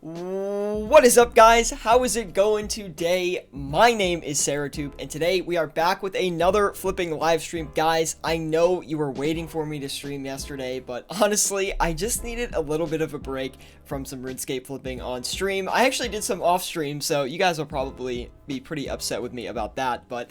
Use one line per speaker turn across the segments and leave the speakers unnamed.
What is up, guys? How is it going today? My name is Syratube, and today we are back with another flipping live stream. Guys, I know you were waiting for me to stream yesterday, but honestly, I just needed a little bit of a break from some RuneScape flipping on stream. I actually did some off stream, so you guys will probably be pretty upset with me about that, but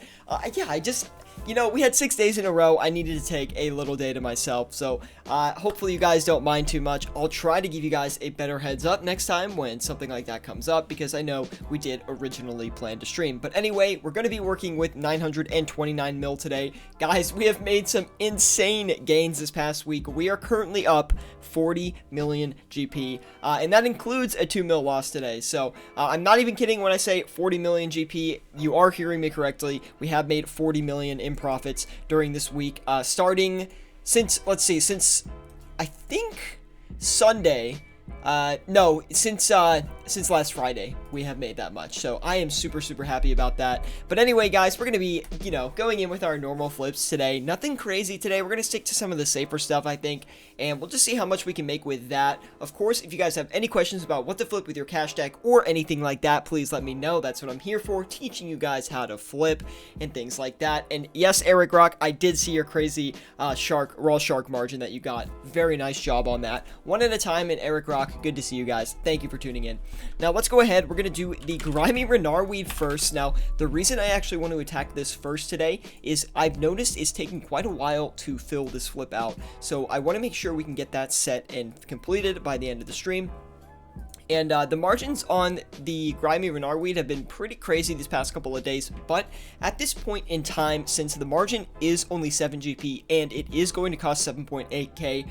yeah, we had 6 days in a row. I needed to take a little day to myself, so hopefully you guys don't mind too much. I'll try to give you guys a better heads up next time when something like that comes up, because I know we did originally plan to stream. But anyway, we're going to be working with 929 mil today. Guys, we have made some insane gains this past week. We are currently up 40 million GP, and that includes a 2 mil loss today. So I'm not even kidding when I say 40 million GP. You are hearing me correctly. We have made 40 million in profits during this week, starting since I think Sunday. Since last Friday, we have made that much. So I am super happy about that. But anyway, guys, we're going to be, going in with our normal flips today. Nothing crazy today. We're going to stick to some of the safer stuff, I think, and we'll just see how much we can make with that. Of course, if you guys have any questions about what to flip with your cash deck or anything like that, please let me know. That's what I'm here for, teaching you guys how to flip and things like that. And yes, Eric Rock, I did see your crazy raw shark margin that you got. Very nice job on that. One at a time, and Eric Rock, good to see you guys. Thank you for tuning in. Now let's go ahead. We're going to do the grimy Renar weed first. Now the reason I actually want to attack this first today is I've noticed it's taking quite a while to fill this flip out. So I want to make sure we can get that set and completed by the end of the stream. And the margins on the grimy Renar weed have been pretty crazy these past couple of days, but at this point in time, since the margin is only 7 GP and it is going to cost 7.8k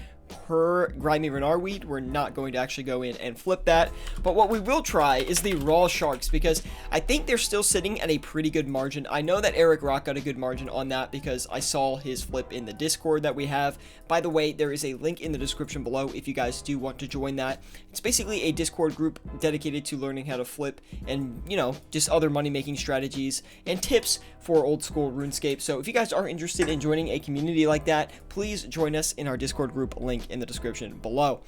per grimy Renar weed, we're not going to actually go in and flip that. But what we will try is the raw sharks, because I think they're still sitting at a pretty good margin. I know that Eric Rock got a good margin on that because I saw his flip in the Discord that we have. By the way, there is a link in the description below if you guys do want to join that. It's basically a Discord group dedicated to learning how to flip and, just other money making strategies and tips for old school RuneScape. So if you guys are interested in joining a community like that, please join us in our Discord group, link in the description below.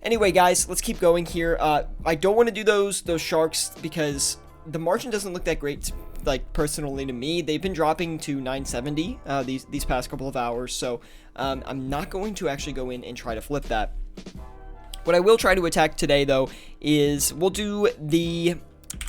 Anyway, guys, let's keep going here. I don't want to do those sharks because the margin doesn't look that great, like, personally to me. They've been dropping to 970 these past couple of hours, so I'm not going to actually go in and try to flip that. What I will try to attack today, though, is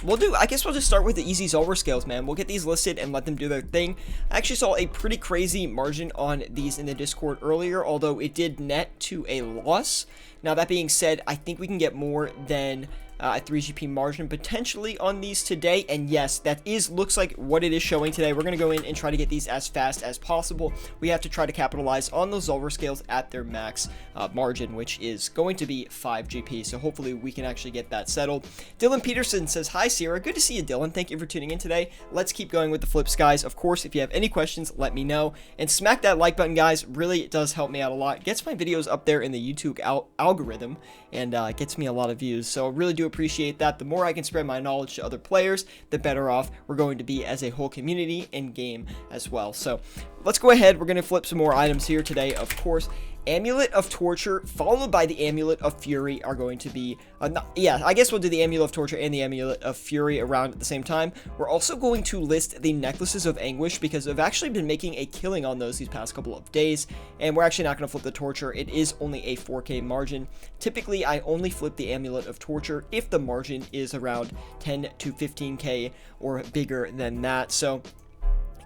I guess we'll just start with the easy Zolver scales, man. We'll get these listed and let them do their thing. I actually saw a pretty crazy margin on these in the Discord earlier, although it did net to a loss. Now, that being said, I think we can get more than a 3 GP margin potentially on these today, and yes, that looks like what it is showing today. We're going to go in and try to get these as fast as possible. We have to try to capitalize on those Zolver scales at their max margin, which is going to be 5 GP, so hopefully we can actually get that settled. Dylan Peterson says, hi Sierra, good to see you, Dylan. Thank you for tuning in today. Let's keep going with the flips, guys. Of course, if you have any questions, let me know, and smack that like button, guys. Really, it does help me out a lot. It gets my videos up there in the YouTube algorithm, and gets me a lot of views, so I really do appreciate that. The more I can spread my knowledge to other players, the better off we're going to be as a whole community and game as well. So let's go ahead. We're going to flip some more items here today. Of course, Amulet of Torture followed by the Amulet of Fury are going to be I guess we'll do the Amulet of Torture and the Amulet of Fury around at the same time. We're also going to list the Necklaces of Anguish because I've actually been making a killing on those these past couple of days, and we're actually not going to flip the Torture. It is only a 4k margin. Typically, I only flip the Amulet of Torture if the margin is around 10 to 15k or bigger than that. So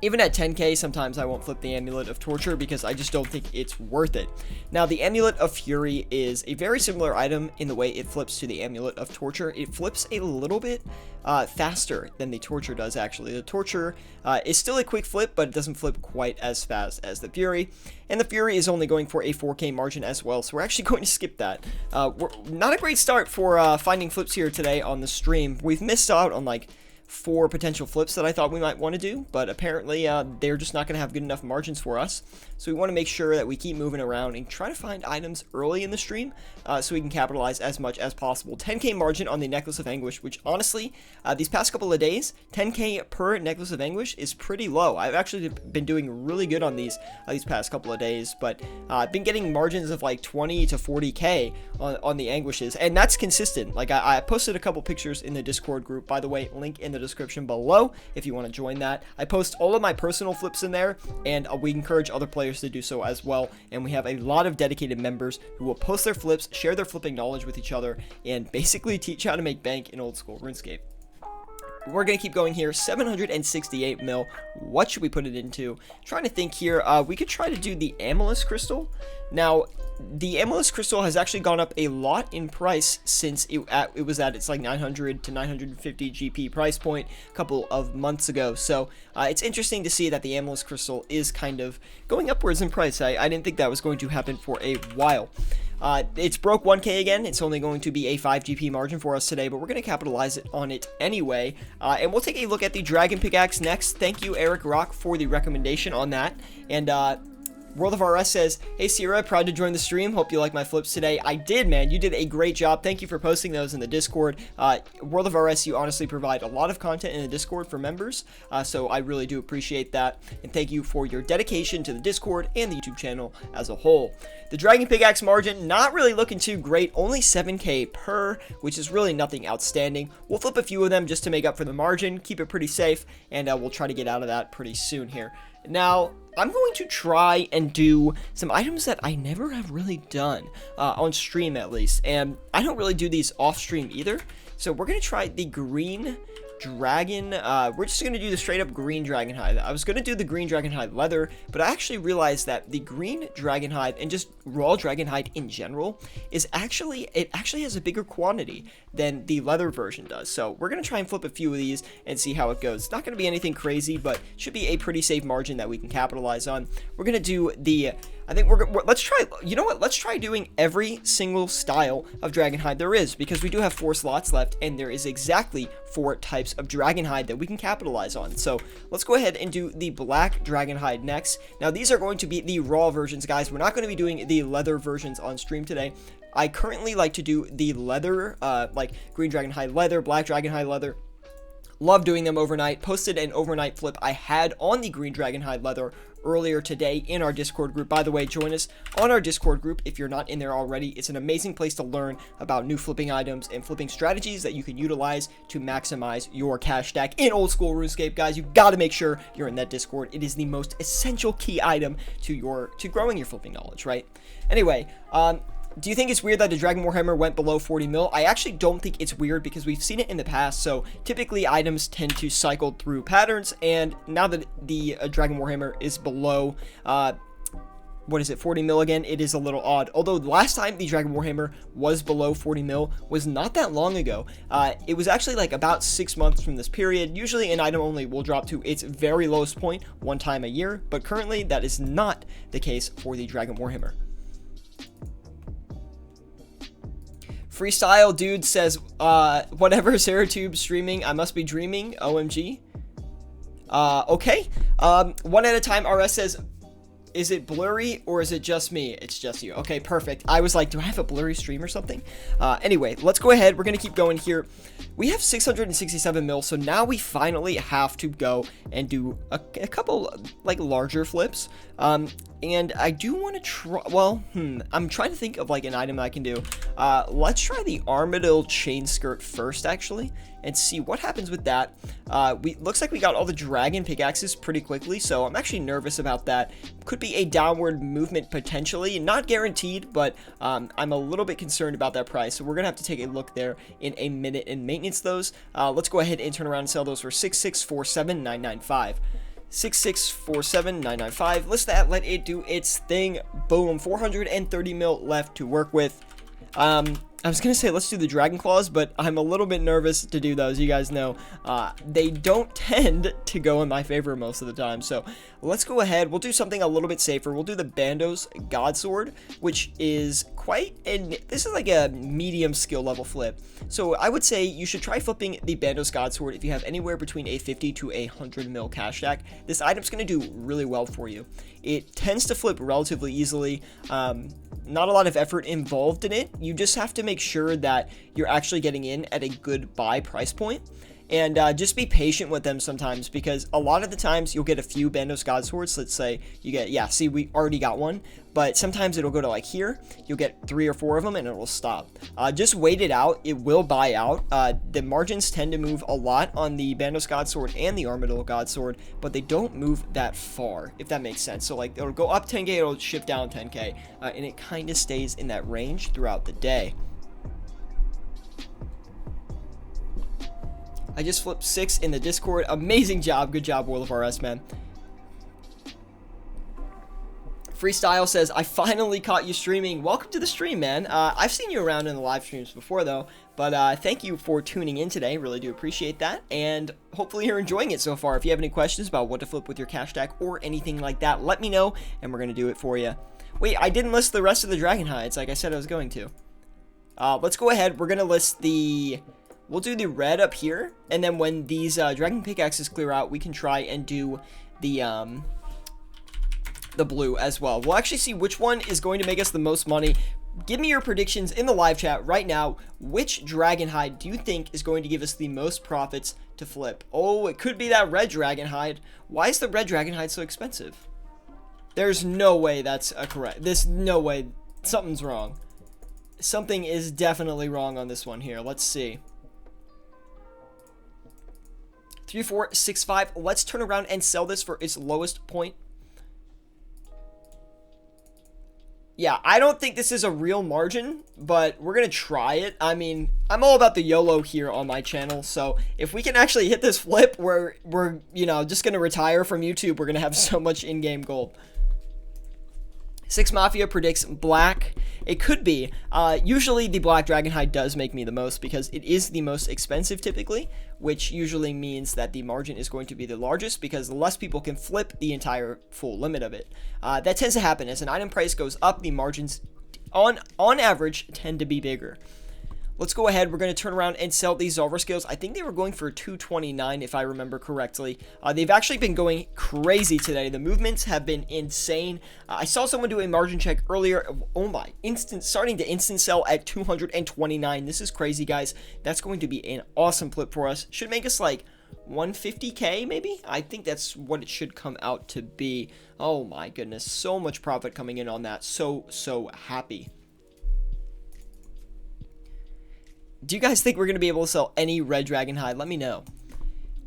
even at 10k, sometimes I won't flip the Amulet of Torture because I just don't think it's worth it. Now, the Amulet of Fury is a very similar item in the way it flips to the Amulet of Torture. It flips a little bit faster than the Torture does, actually. The Torture is still a quick flip, but it doesn't flip quite as fast as the Fury. And the Fury is only going for a 4k margin as well, so we're actually going to skip that. We're not a great start for finding flips here today on the stream. We've missed out on like 4 potential flips that I thought we might want to do, but apparently they're just not going to have good enough margins for us. So we want to make sure that we keep moving around and try to find items early in the stream so we can capitalize as much as possible. 10k margin on the Necklace of Anguish, which honestly, these past couple of days, 10k per Necklace of Anguish is pretty low. I've actually been doing really good on these past couple of days, but I've been getting margins of like 20 to 40k on the Anguishes, and that's consistent. Like I posted a couple pictures in the Discord group, by the way, link in the description below if you want to join that. I post all of my personal flips in there, and we encourage other players to do so as well, and we have a lot of dedicated members who will post their flips, share their flipping knowledge with each other, and basically teach how to make bank in old school RuneScape. We're going to keep going here. 768 mil. What should we put it into? Trying to think here. We could try to do the Amethyst Crystal. Now, the Amethyst Crystal has actually gone up a lot in price since it was at its like 900 to 950 GP price point a couple of months ago. So it's interesting to see that the Amethyst Crystal is kind of going upwards in price. I didn't think that was going to happen for a while. It's broke 1k again. It's only going to be a 5 GP margin for us today, but we're going to capitalize on it anyway. And we'll take a look at the Dragon Pickaxe next. Thank you, Eric Rock, for the recommendation on that. And World of RS says, "Hey Sierra, proud to join the stream. Hope you like my flips today." I did, man. You did a great job. Thank you for posting those in the Discord. World of RS, you honestly provide a lot of content in the Discord for members, so I really do appreciate that. And thank you for your dedication to the Discord and the YouTube channel as a whole. The Dragon Pickaxe margin, not really looking too great. Only 7k per, which is really nothing outstanding. We'll flip a few of them just to make up for the margin, keep it pretty safe, and we'll try to get out of that pretty soon here. Now, I'm going to try and do some items that I never have really done, on stream at least, and I don't really do these off stream either, so we're going to try the green dragon. We're just going to do the straight up green dragon hide. I was going to do the green dragon hide leather, but I actually realized that the green dragon hide and just raw dragon hide in general is actually has a bigger quantity than the leather version does. So we're going to try and flip a few of these and see how it goes. It's not going to be anything crazy, but should be a pretty safe margin that we can capitalize on. We're going to do the let's try, you know what, let's try doing every single style of dragon hide there is, because we do have 4 slots left, and there is exactly 4 types of dragon hide that we can capitalize on. So let's go ahead and do the black dragon hide next. Now these are going to be the raw versions, guys. We're not going to be doing the leather versions on stream today. I currently like to do the leather, like green dragon hide leather, black dragon hide leather. Love doing them overnight. Posted an overnight flip I had on the green dragon hide leather earlier today in our Discord group. By the way, join us on our Discord group if you're not in there already. It's an amazing place to learn about new flipping items and flipping strategies that you can utilize to maximize your cash stack in old school RuneScape. Guys, you got to make sure you're in that Discord. It is the most essential key item to growing your flipping knowledge, right? Anyway, do you think it's weird that the Dragon Warhammer went below 40 mil? I actually don't think it's weird, because we've seen it in the past. So typically items tend to cycle through patterns, and now that the Dragon Warhammer is below, what is it, 40 mil again, it is a little odd. Although the last time the Dragon Warhammer was below 40 mil was not that long ago. It was actually like about 6 months from this period. Usually an item only will drop to its very lowest point 1 time a year, but currently that is not the case for the Dragon Warhammer. Freestyle dude says, whatever, Syratube streaming, I must be dreaming, OMG. Okay. One at a time, RS says, is it blurry or is it just me? It's just you. Okay, perfect. I was like, do I have a blurry stream or something? Anyway, let's go ahead. We're going to keep going here. We have 667 mil, so now we finally have to go and do a couple, like, larger flips. And I do want to try, well, I'm trying to think of, like, an item I can do. Let's try the Armadillo chain skirt first, actually, and see what happens with that. Looks like we got all the dragon pickaxes pretty quickly, so I'm actually nervous about that. Could be a downward movement potentially, not guaranteed, but I'm a little bit concerned about that price, so we're gonna have to take a look there in a minute and maintenance those. Let's go ahead and turn around and sell those for 6647995. 6647995. List that, let it do its thing. Boom, 430 mil left to work with. I was gonna say let's do the Dragon Claws, but I'm a little bit nervous to do those. You guys know they don't tend to go in my favor most of the time, so let's go ahead. We'll do something a little bit safer. We'll do the Bandos God Sword, which is this is like a medium skill level flip. So I would say you should try flipping the Bandos Godsword if you have anywhere between a 50 to a 100 mil cash stack. This item's going to do really well for you. It tends to flip relatively easily. Not a lot of effort involved in it. You just have to make sure that you're actually getting in at a good buy price point. And just be patient with them sometimes, because a lot of the times you'll get a few Bandos Godswords. Let's say you get, yeah, see, we already got one, but sometimes it'll go to like here. You'll get 3 or 4 of them and it will stop. Just wait it out. It will buy out. The margins tend to move a lot on the Bandos Godsword and the Armadillo Godsword, but they don't move that far, if that makes sense. So like it'll go up 10k, it'll shift down 10k, and it kind of stays in that range throughout the day. I just flipped 6 in the Discord. Amazing job. Good job, World of RS, man. Freestyle says, I finally caught you streaming. Welcome to the stream, man. I've seen you around in the live streams before, though. But thank you for tuning in today. Really do appreciate that. And hopefully you're enjoying it so far. If you have any questions about what to flip with your cash stack or anything like that, let me know, and we're going to do it for you. Wait, I didn't list the rest of the Dragon Hides like I said I was going to. Let's go ahead. We're going to list the... We'll do the red up here, and then when these dragon pickaxes clear out, we can try and do the blue as well. We'll actually see which one is going to make us the most money. Give me your predictions in the live chat right now. Which dragon hide do you think is going to give us the most profits to flip? Oh, it could be that red dragon hide. Why is the red dragon hide so expensive? There's no way that's correct. There's no way. Something's wrong. Something is definitely wrong on this one here. Let's see. 3465. Let's turn around and sell this for its lowest point. Yeah, I don't think this is a real margin, but we're gonna try it. I mean, I'm all about the YOLO here on my channel, so if we can actually hit this flip, we're you know, just gonna retire from YouTube. We're gonna have so much in-game gold. 6 Mafia predicts black. It could be. Usually the black dragon hide does make me the most because it is the most expensive typically, which usually means that the margin is going to be the largest because the less people can flip the entire full limit of it. That tends to happen. As an item price goes up, the margins on average tend to be bigger. Let's go ahead. We're going to turn around and sell these Zolver scales. I think they were going for 229 if I remember correctly. They've actually been going crazy today. The movements have been insane. I saw someone do a margin check earlier. Oh my, starting to instant sell at 229. This is crazy, guys. That's going to be an awesome flip for us. Should make us like 150k maybe. I think that's what it should come out to be. Oh my goodness, so much profit coming in on that. So happy. Do you guys think we're going to be able to sell any red dragon hide? Let me know.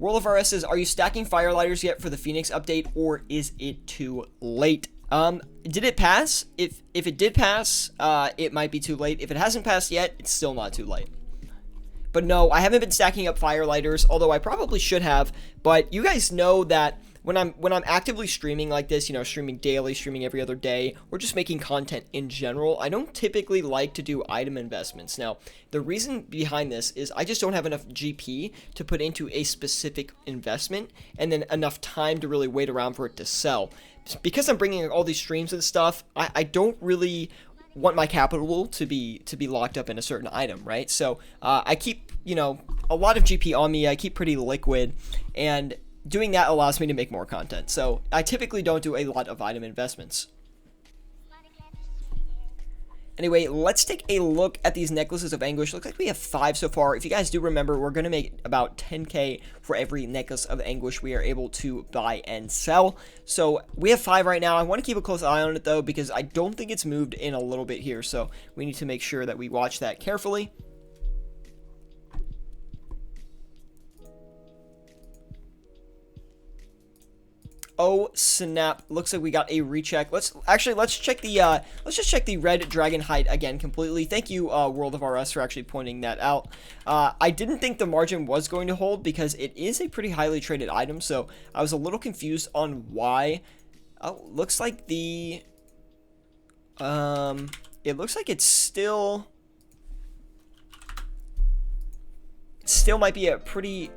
World of RS says, are you stacking firelighters yet for the Phoenix update, or is it too late? Did it pass? If it did pass, it might be too late. If it hasn't passed yet, it's still not too late. But no, I haven't been stacking up firelighters, although I probably should have. But you guys know that when I'm actively streaming like this, you know, streaming daily, streaming every other day, or just making content in general, I don't typically like to do item investments. Now, the reason behind this is I just don't have enough GP to put into a specific investment and then enough time to really wait around for it to sell. Because I'm bringing all these streams and stuff, I don't really want my capital to be locked up in a certain item, right? So I keep, you know, a lot of GP on me. I keep pretty liquid, and doing that allows me to make more content. So I typically don't do a lot of item investments. Anyway, let's take a look at these necklaces of anguish. Looks like we have 5 so far. If you guys do remember, we're going to make about 10k for every necklace of anguish we are able to buy and sell. So we have 5 right now. I want to keep a close eye on it though, because I don't think it's moved in a little bit here. So we need to make sure that we watch that carefully. Oh snap, looks like we got a recheck. Let's check the let's just check the red dragon hide again completely. Thank you World of RS for actually pointing that out. I didn't think the margin was going to hold because it is a pretty highly traded item, so I was a little confused on why. Oh, looks like the it looks like it's still might be a pretty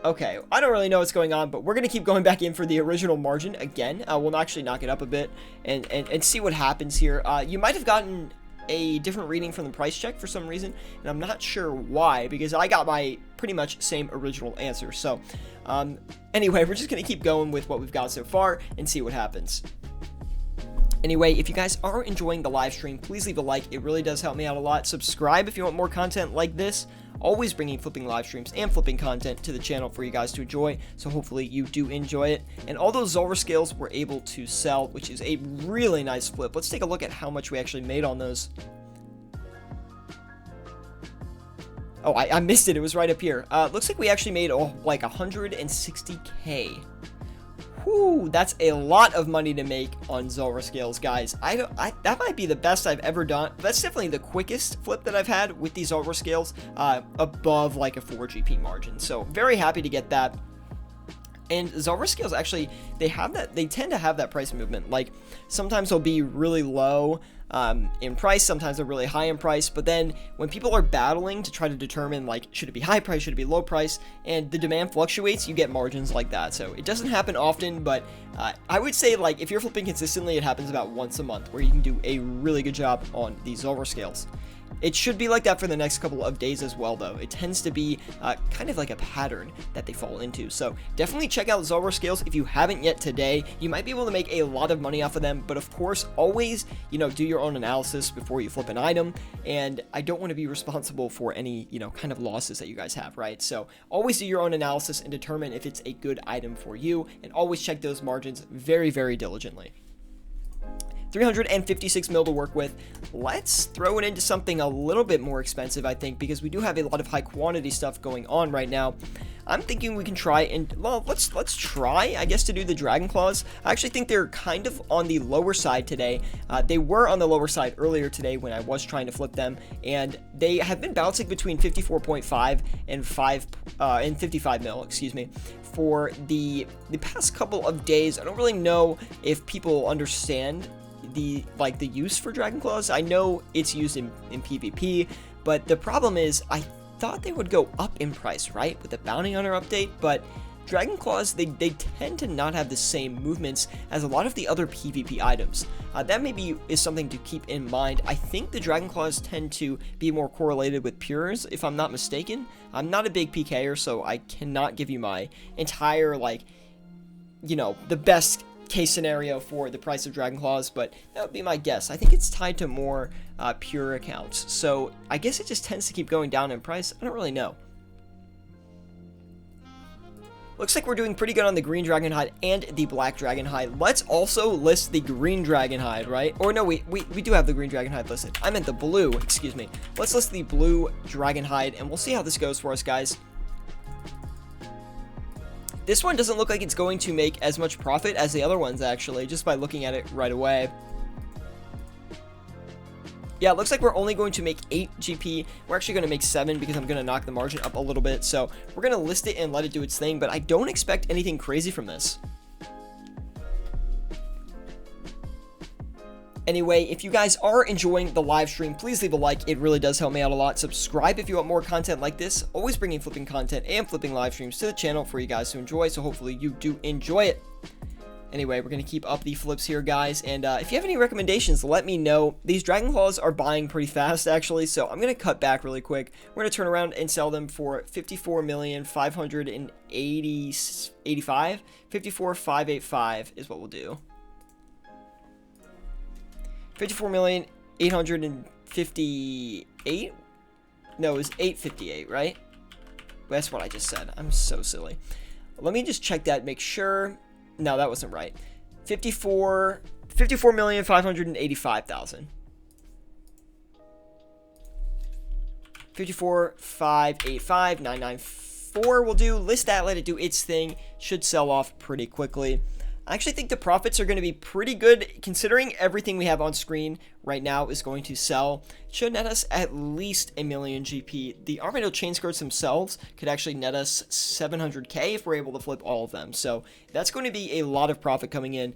Okay, I don't really know what's going on, but we're going to keep going back in for the original margin again. We'll actually knock it up a bit and see what happens here. You might have gotten a different reading from the price check for some reason, and I'm not sure why, because I got my pretty much same original answer. So, anyway, we're just going to keep going with what we've got so far and see what happens. Anyway, if you guys are enjoying the live stream, please leave a like. It really does help me out a lot. Subscribe if you want more content like this. Always bringing flipping live streams and flipping content to the channel for you guys to enjoy, so hopefully you do enjoy it. And all those Zulrah scales were able to sell, which is a really nice flip. Let's take a look at how much we actually made on those. Oh, I missed it. It was right up here. Looks like we actually made like 160K. Whew, that's a lot of money to make on Zulrah scales, guys. That might be the best I've ever done. That's definitely the quickest flip that I've had with these Zulrah scales, above like a 4 GP margin. So very happy to get that. And Zulrah scales actually, they tend to have that price movement. Like sometimes they'll be really low in price, sometimes they're really high in price, but then when people are battling to try to determine like should it be high price, should it be low price, and the demand fluctuates, you get margins like that. So it doesn't happen often, but I would say like if you're flipping consistently, it happens about once a month where you can do a really good job on these Zulrah scales. It should be like that for the next couple of days as well, though. It tends to be kind of like a pattern that they fall into. So definitely check out Zulrah scales if you haven't yet today. You might be able to make a lot of money off of them, but of course, always, do your own analysis before you flip an item. And I don't want to be responsible for any, kind of losses that you guys have, right? So always do your own analysis and determine if it's a good item for you, and always check those margins very, very diligently. 356 mil to work with. Let's throw it into something a little bit more expensive, I think, because we do have a lot of high quantity stuff going on right now. I'm thinking we can try and, well, let's try, I guess, to do the Dragon Claws. I actually think they're kind of on the lower side today. They were on the lower side earlier today when I was trying to flip them, and they have been bouncing between 54.5 and 55 mil, excuse me, for the past couple of days. I don't really know if people understand the use for Dragon Claws. I know it's used in PvP, but the problem is I thought they would go up in price, right, with the bounty hunter update, but Dragon Claws, they tend to not have the same movements as a lot of the other PvP items. That maybe is something to keep in mind. I think the Dragon Claws tend to be more correlated with Pures, if I'm not mistaken. I'm not a big PKer, so I cannot give you my entire, the best case scenario for the price of Dragon Claws, but that would be my guess. I think it's tied to more pure accounts, so I guess it just tends to keep going down in price. I don't really know. Looks like we're doing pretty good on the green dragon hide and the black dragon hide. Let's also list the green dragon hide, right? Or no, we do have the green dragon hide listed. I meant the blue, excuse me. Let's list the blue dragon hide, and we'll see how this goes for us, guys. This one doesn't look like it's going to make as much profit as the other ones, actually, just by looking at it right away. Yeah, it looks like we're only going to make 8 GP. We're actually going to make 7 because I'm going to knock the margin up a little bit. So we're going to list it and let it do its thing, but I don't expect anything crazy from this. Anyway, if you guys are enjoying the live stream, please leave a like. It really does help me out a lot. Subscribe if you want more content like this. Always bringing flipping content and flipping live streams to the channel for you guys to enjoy, so hopefully you do enjoy it. Anyway, we're going to keep up the flips here, guys, and if you have any recommendations, let me know. These Dragon Claws are buying pretty fast, actually, so I'm going to cut back really quick. We're going to turn around and sell them for 54,585. 54,585 is what we'll do. 54,858? No, it was 858, right? That's what I just said. I'm so silly. Let me just check that, make sure. No, that wasn't right. 54,585,000. 54,585,994 will do. List that, let it do its thing. Should sell off pretty quickly. I actually think the profits are going to be pretty good, considering everything we have on screen right now is going to sell. It should net us at least 1 million GP. The Armadillo chain skirts themselves could actually net us 700k if we're able to flip all of them. So that's going to be a lot of profit coming in.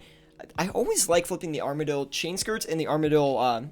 I always like flipping the Armadillo chain skirts and the Armadillo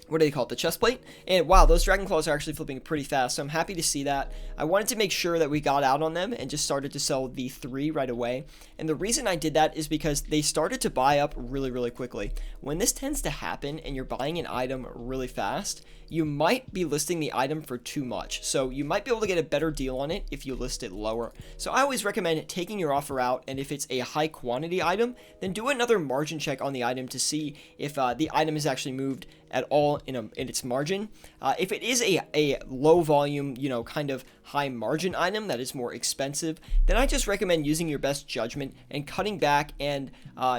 what do they call it, the chest plate. And wow, those dragon claws are actually flipping pretty fast, so I'm happy to see that. I wanted to make sure that we got out on them and just started to sell the 3 right away. And the reason I did that is because they started to buy up really quickly. When this tends to happen and you're buying an item really fast, you might be listing the item for too much. So you might be able to get a better deal on it if you list it lower. So I always recommend taking your offer out, and if it's a high quantity item, then do another margin check on the item to see if the item is actually moved at all in its margin. If it is a low volume, kind of high margin item that is more expensive, then I just recommend using your best judgment and cutting back and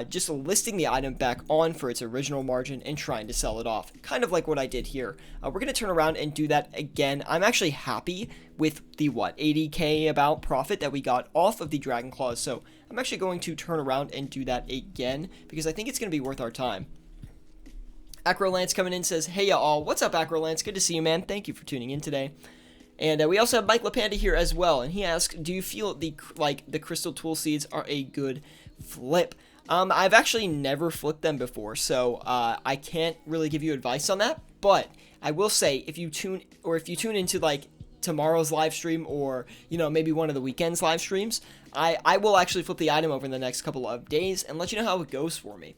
just listing the item back on for its original margin and trying to sell it off, kind of like what I did here. We're going to turn around and do that again. I'm actually happy with the 80k about profit that we got off of the dragon claws, so I'm actually going to turn around and do that again because I think it's going to be worth our time. Acrolance coming in says, hey y'all, what's up Acrolance? Good to see you, man. Thank you for tuning in today. And we also have Mike LaPanda here as well, and he asks, do you feel the crystal tool seeds are a good flip? I've actually never flipped them before, so I can't really give you advice on that, but I will say if you tune into tomorrow's live stream or maybe one of the weekend's live streams, I will actually flip the item over in the next couple of days and let you know how it goes for me.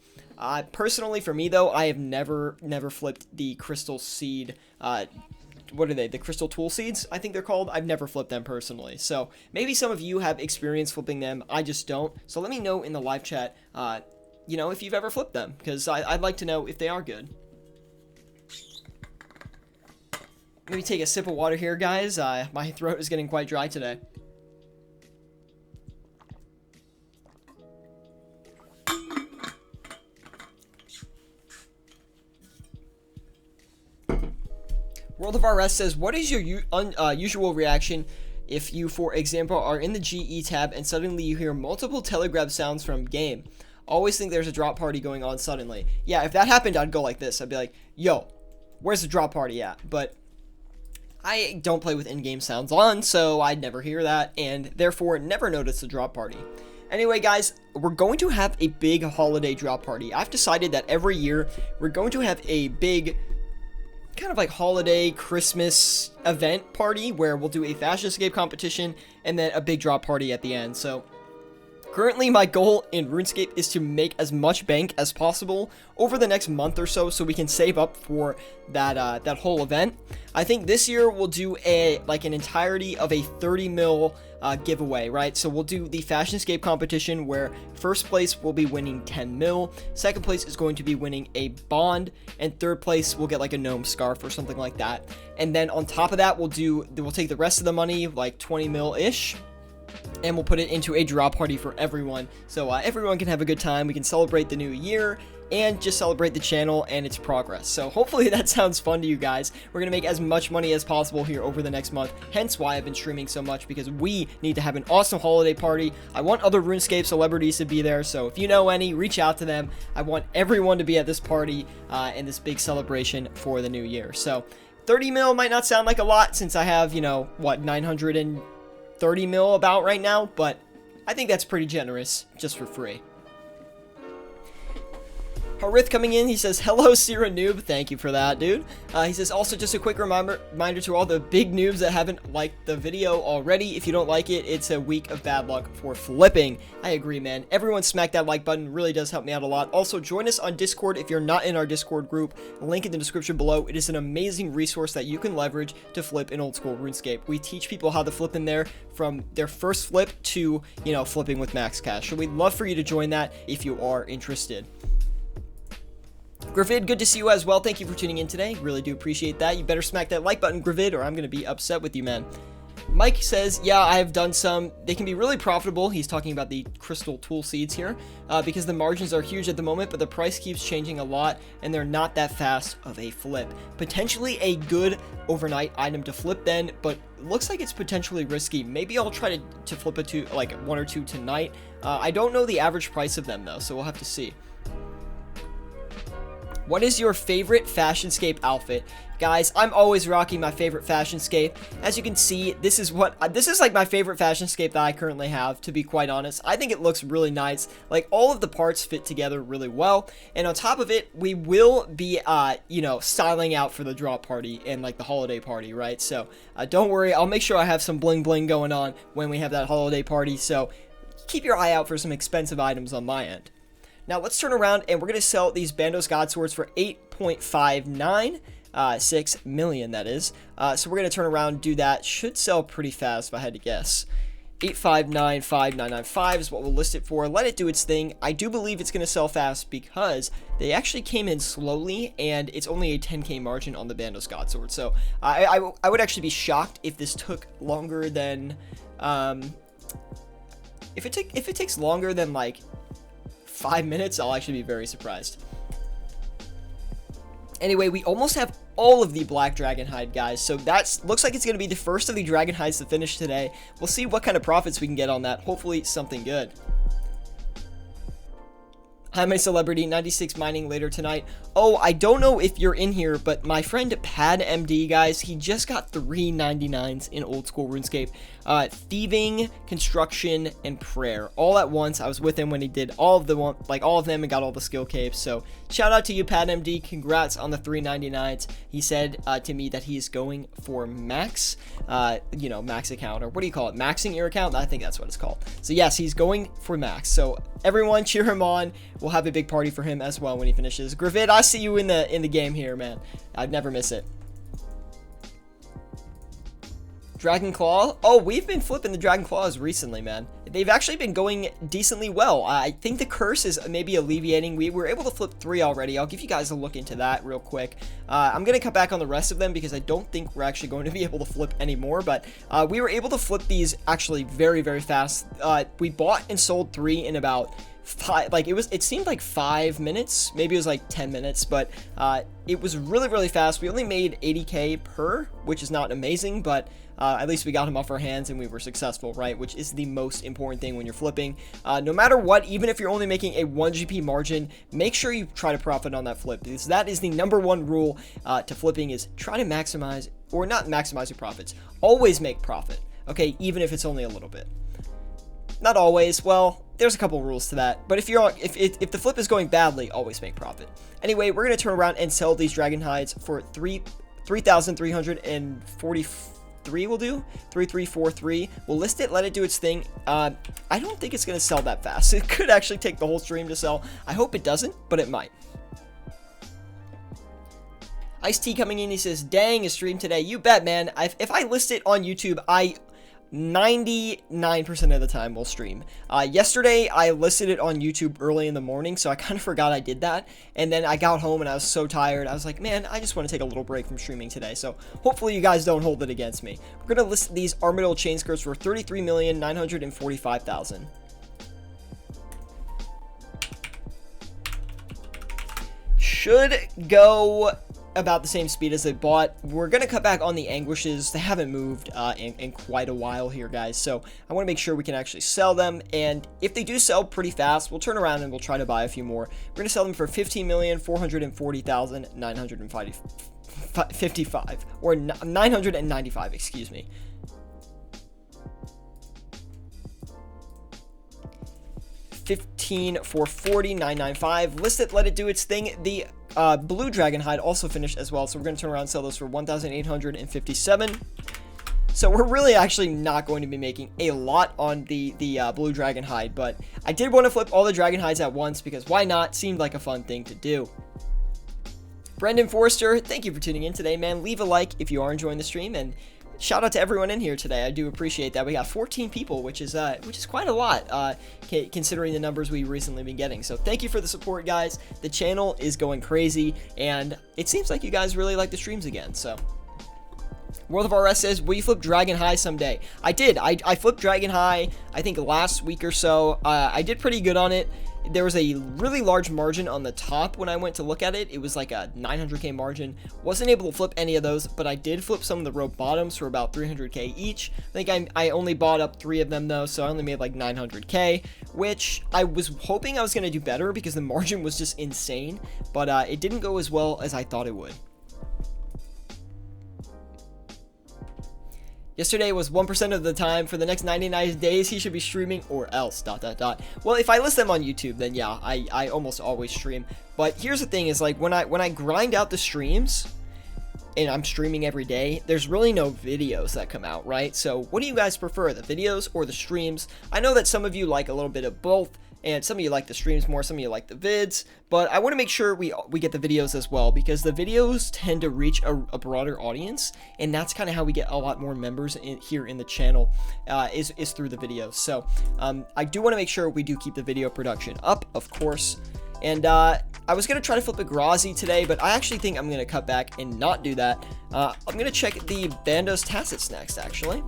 Personally, for me though, I have never flipped the crystal seed. What are they? The crystal tool seeds, I think they're called. I've never flipped them personally. So maybe some of you have experience flipping them. I just don't. So let me know in the live chat, if you've ever flipped them, because I'd like to know if they are good. Maybe take a sip of water here, guys. My throat is getting quite dry today. World of RS says, what is your usual reaction if you, for example, are in the GE tab and suddenly you hear multiple telegraph sounds from game? Always think there's a drop party going on suddenly. Yeah, if that happened, I'd go like this. I'd be like, yo, where's the drop party at? But I don't play with in-game sounds on, so I'd never hear that, and therefore never notice the drop party. Anyway, guys, we're going to have a big holiday drop party. I've decided that every year we're going to have a big kind of like holiday Christmas event party where we'll do a fashion escape competition and then a big drop party at the end. So currently my goal in RuneScape is to make as much bank as possible over the next month or so we can save up for that whole event. I think this year we'll do an entirety of a 30 mil giveaway, right? So we'll do the fashion escape competition where first place will be winning 10 mil, second place is going to be winning a bond, and third place will get like a gnome scarf or something like that. And then on top of that, we'll take the rest of the money, like 20 mil ish, and we'll put it into a drop party for everyone, so everyone can have a good time. We can celebrate the new year and just celebrate the channel and its progress. So hopefully that sounds fun to you guys. We're gonna make as much money as possible here over the next month, hence why I've been streaming so much, because we need to have an awesome holiday party. I want other RuneScape celebrities to be there, so if you know any, reach out to them. I want everyone to be at this party and this big celebration for the new year. So 30 mil might not sound like a lot since I have, 930 mil about right now, but I think that's pretty generous just for free. Harith coming in, he says, hello Syratube, thank you for that, dude. He says, also just a quick reminder to all the big noobs that haven't liked the video already. If you don't like it, it's a week of bad luck for flipping. I agree, man. Everyone smack that like button, really does help me out a lot. Also, join us on Discord if you're not in our Discord group. Link in the description below. It is an amazing resource that you can leverage to flip in old school RuneScape. We teach people how to flip in there from their first flip to, flipping with max cash. So we'd love for you to join that if you are interested. Gravid, good to see you as well. Thank you for tuning in today. Really do appreciate that. You better smack that like button, Gravid, or I'm going to be upset with you, man. Mike says, yeah, I have done some. They can be really profitable. He's talking about the crystal tool seeds here because the margins are huge at the moment, but the price keeps changing a lot, and they're not that fast of a flip. Potentially a good overnight item to flip then, but looks like it's potentially risky. Maybe I'll try to flip it to like 1 or 2 tonight. I don't know the average price of them, though, so we'll have to see. What is your favorite Fashionscape outfit? Guys, I'm always rocking my favorite Fashionscape. As you can see, this is like my favorite Fashionscape that I currently have, to be quite honest. I think it looks really nice. Like, all of the parts fit together really well. And on top of it, we will be, you know, styling out for the drop party and, like, the holiday party, right? So, don't worry. I'll make sure I have some bling bling going on when we have that holiday party. So, keep your eye out for some expensive items on my end. Now, let's turn around and we're going to sell these Bandos God Swords for 8.59. 6 million, that is. So we're going to turn around and do that. Should sell pretty fast if I had to guess. 8595995 is what we'll list it for. Let it do its thing. I do believe it's going to sell fast because they actually came in slowly and it's only a 10k margin on the Bandos God Sword. So I would actually be shocked if this took longer than if it takes longer than like 5 minutes. I'll actually be very surprised. Anyway, we almost have all of the black dragon hide, guys, so that looks like it's going to be the first of the dragon hides to finish today. We'll see what kind of profits we can get on that. Hopefully something good. Hi, my celebrity, 96 mining later tonight. Oh, I don't know if you're in here, but my friend Pad MD, guys, he just got 399s in old school RuneScape. Thieving, construction, and prayer all at once. I was with him when he did all of them and got all the skill capes. So shout out to you, Pad MD. Congrats on the 399s. He said to me that he's going for max, you know, max account, or what do you call it? Maxing your account? I think that's what it's called. So yes, he's going for max. So everyone cheer him on. We'll have a big party for him as well when he finishes. Gravid, I see you in the game here, man. I'd never miss it. Dragon Claw. Oh, we've been flipping the Dragon Claws recently, man. They've actually been going decently well. I think the curse is maybe alleviating. We were able to flip 3 already. I'll give you guys a look into that real quick. I'm going to cut back on the rest of them because I don't think we're actually going to be able to flip anymore, but we were able to flip these actually very, very fast. We bought and sold 3 in about 5, like it seemed like 5 minutes, maybe it was like 10 minutes, but it was really, really fast. We only made 80k per, which is not amazing, but at least we got him off our hands and we were successful, right? Which is the most important thing when you're flipping. No matter what, even if you're only making a 1 GP margin, make sure you try to profit on that flip, because that is the #1 rule to flipping, is try to maximize, or not maximize your profits. Always make profit, okay? Even if it's only a little bit. Not always. Well, there's a couple rules to that, but if the flip is going badly, always make profit. Anyway, we're gonna turn around and sell these dragon hides for 3,343. We'll do 3343. We'll list it, let it do its thing. I don't think it's gonna sell that fast. It could actually take the whole stream to sell. I hope it doesn't, but it might. Ice T coming in, he says, dang, a stream today. You bet, man. If I list it on YouTube, 99% of the time will stream. Yesterday I listed it on YouTube early in the morning, so I kind of forgot I did that, and then I got home and I was so tired. I was like, man, I just want to take a little break from streaming today, so hopefully you guys don't hold it against me. We're gonna list these Armadillo chain skirts for 33,945,000. Should go about the same speed as they bought. We're gonna cut back on the anguishes. They haven't moved in quite a while here, guys, so I want to make sure we can actually sell them, and if they do sell pretty fast, we'll turn around and we'll try to buy a few more. We're gonna sell them for 15,440,955, or 995, excuse me. $15,440,995. List it, let it do its thing. The blue dragon hide also finished as well, so we're going to turn around and sell those for 1,857. So we're really actually not going to be making a lot on the blue dragon hide, but I did want to flip all the dragon hides at once because why not? Seemed like a fun thing to do. Brendan Forrester, thank you for tuning in today, man. Leave a like if you are enjoying the stream, and shout out to everyone in here today. I do appreciate that. We got 14 people, which is quite a lot, considering the numbers we've recently been getting. So thank you for the support, guys. The channel is going crazy, and it seems like you guys really like the streams again. So World of RS says, will you flip Dragon High someday? I did. I flipped Dragon High, I think last week or so. I did pretty good on it. there was a really large margin on the top when I went to look at it. It was like a 900k margin. Wasn't able to flip any of those, but I did flip some of the rope bottoms for about 300k each. I think I only bought up 3 of them though, so I only made like 900k, which I was hoping I was going to do better because the margin was just insane, but it didn't go as well as I thought it would. Yesterday was 1% of the time. For the next 99 days, he should be streaming or else, ... Well, if I list them on YouTube, then yeah, I almost always stream. But here's the thing is, like, when I grind out the streams, and I'm streaming every day, there's really no videos that come out, right? So what do you guys prefer, the videos or the streams? I know that some of you like a little bit of both, and some of you like the streams more, some of you like the vids, but I want to make sure we get the videos as well, because the videos tend to reach a broader audience, and that's kind of how we get a lot more members here in the channel, is through the videos. So I do want to make sure we do keep the video production up, of course. And I was going to try to flip a Grazi today, but I actually think I'm going to cut back and not do that. I'm going to check the Bandos Tacits next, actually.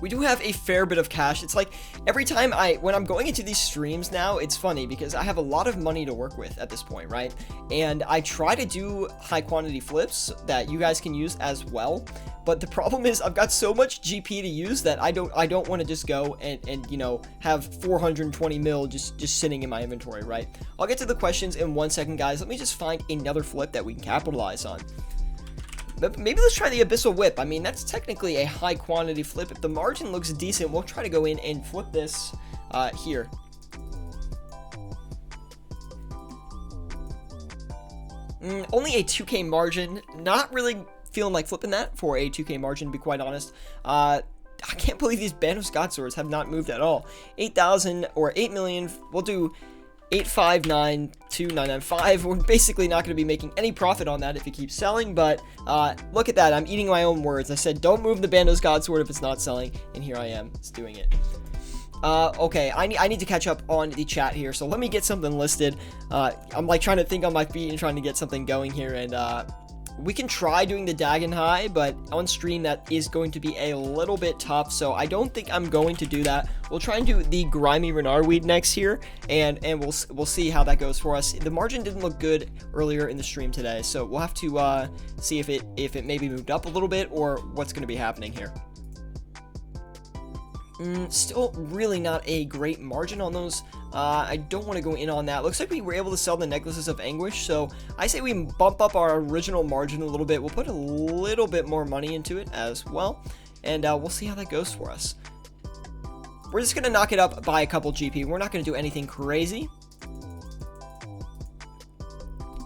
We do have a fair bit of cash. It's like every time when I'm going into these streams now, it's funny because I have a lot of money to work with at this point, right? And I try to do high quantity flips that you guys can use as well. But the problem is I've got so much GP to use that I don't want to just go and you know, have 420 mil just sitting in my inventory, right? I'll get to the questions in 1 second, guys. Let me just find another flip that we can capitalize on. Maybe let's try the Abyssal Whip. I mean, that's technically a high quantity flip. If the margin looks decent, we'll try to go in and flip this here. Only a 2k margin. Not really feeling like flipping that for a 2k margin, to be quite honest. I can't believe these Bandos God Swords have not moved at all. 8,000 or 8 million. We'll do 8592995. We're basically not going to be making any profit on that if it keeps selling, but look at that. I'm eating my own words. I said don't move the Bandos God Sword if it's not selling, and here I am. It's doing it. Okay, I need to catch up on the chat here, so let me get something listed. I'm like trying to think on my feet and trying to get something going here, and we can try doing the Dagon High, but on stream that is going to be a little bit tough, so I don't think I'm going to do that. We'll try and do the Grimy Renardweed next here, and we'll see how that goes for us. The margin didn't look good earlier in the stream today, so we'll have to see if it maybe moved up a little bit or what's going to be happening here. Still really not a great margin on those. I don't want to go in on that. Looks like we were able to sell the Necklaces of Anguish, so I say we bump up our original margin a little bit. We'll put a little bit more money into it as well, and we'll see how that goes for us. We're just going to knock it up by a couple GP. We're not going to do anything crazy.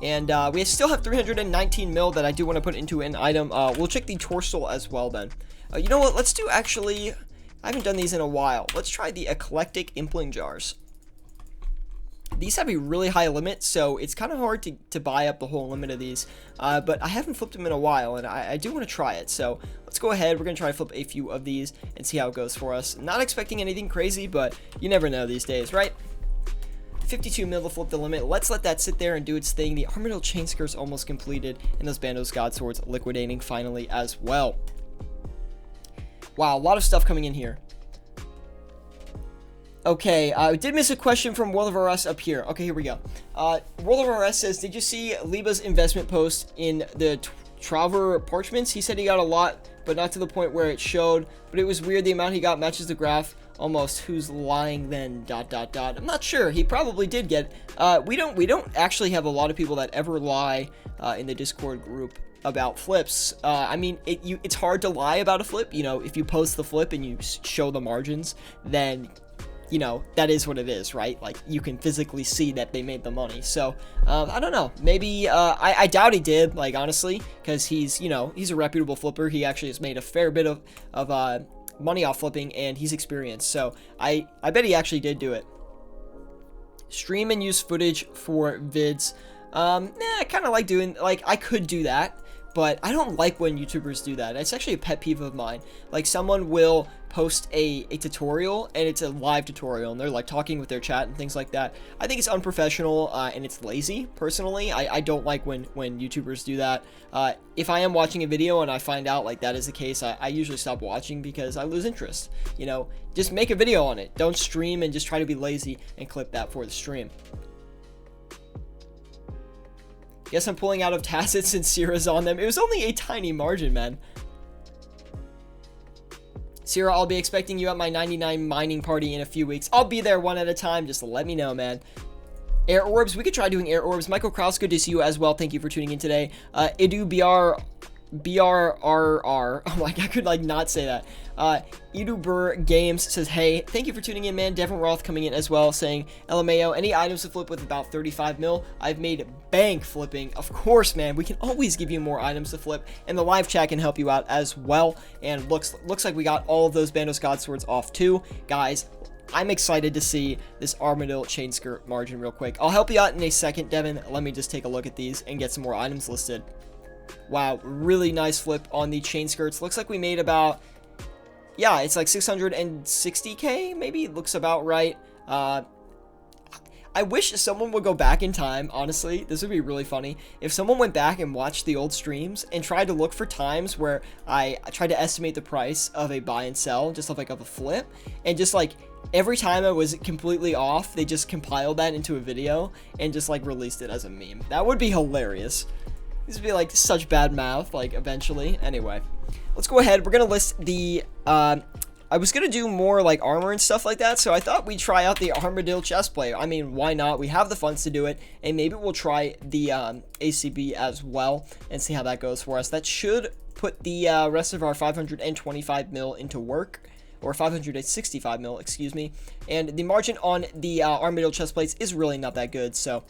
And we still have 319 mil that I do want to put into an item. We'll check the Torso as well then. You know what? Let's do actually... I haven't done these in a while. Let's try the Eclectic Impling Jars. These have a really high limit, so it's kind of hard to buy up the whole limit of these. But I haven't flipped them in a while, and I do want to try it. So let's go ahead. We're going to try to flip a few of these and see how it goes for us. Not expecting anything crazy, but you never know these days, right? 52 mil to flip the limit. Let's let that sit there and do its thing. The Armadyl Chainskirt is almost completed, and those Bandos God Swords liquidating finally as well. Wow, a lot of stuff coming in here. Okay, I did miss a question from World of RS up here. Okay, here we go. World of RS says, did you see Liba's investment post in the Traver Parchments? He said he got a lot, but not to the point where it showed. But it was weird. The amount he got matches the graph almost. Who's lying then? ... I'm not sure. He probably did get. We don't actually have a lot of people that ever lie in the Discord group about flips. I mean, it's hard to lie about a flip. You know, if you post the flip and you show the margins, then, you know, that is what it is, right? Like, you can physically see that they made the money. So, I don't know. Maybe, I doubt he did, like, honestly, because he's, you know, he's a reputable flipper. He actually has made a fair bit of money off flipping, and he's experienced. So, I bet he actually did do it. Stream and use footage for vids. I kind of like doing, like, I could do that. but I don't like when YouTubers do that. It's actually a pet peeve of mine. Like, someone will post a tutorial, and it's a live tutorial, and they're like talking with their chat and things like that. I think it's unprofessional, and it's lazy. Personally, I don't like when YouTubers do that. If I am watching a video and I find out like that is the case, I usually stop watching because I lose interest. You know, just make a video on it. Don't stream and just try to be lazy and clip that for the stream. Guess I'm pulling out of tacits and Syrah's on them. It was only a tiny margin, man. Syrah, I'll be expecting you at my 99 mining party in a few weeks. I'll be there one at a time. Just let me know, man. Air orbs. We could try doing air orbs. Michael Kraus, good to see you as well. Thank you for tuning in today. Idu BRRR. I'm like, I could like not say that. Edubur Games says, hey, thank you for tuning in, man. Devin Roth coming in as well, saying, LMAO, any items to flip with about 35 mil? I've made bank flipping. Of course, man. We can always give you more items to flip, and the live chat can help you out as well. And looks like we got all of those Bandos God Swords off too. Guys, I'm excited to see this Armadillo chain skirt margin real quick. I'll help you out in a second, Devin. Let me just take a look at these and get some more items listed. Wow, really nice flip on the chain skirts. Looks like we made about, yeah, it's like 660k, maybe. Looks about right. I wish someone would go back in time, honestly. This would be really funny. If someone went back and watched the old streams and tried to look for times where I tried to estimate the price of a buy and sell, just of like of a flip, and just like every time I was completely off, they just compiled that into a video and just like released it as a meme. That would be hilarious. This would be like such bad math, like eventually. Anyway, let's go ahead. We're going to list the, I was going to do more like armor and stuff like that. So I thought we'd try out the Armadillo chestplate. I mean, why not? We have the funds to do it. And maybe we'll try the ACB as well and see how that goes for us. That should put the rest of our 525 mil into work. Or 565 mil, excuse me. And the margin on the Armadillo chestplates is really not that good. So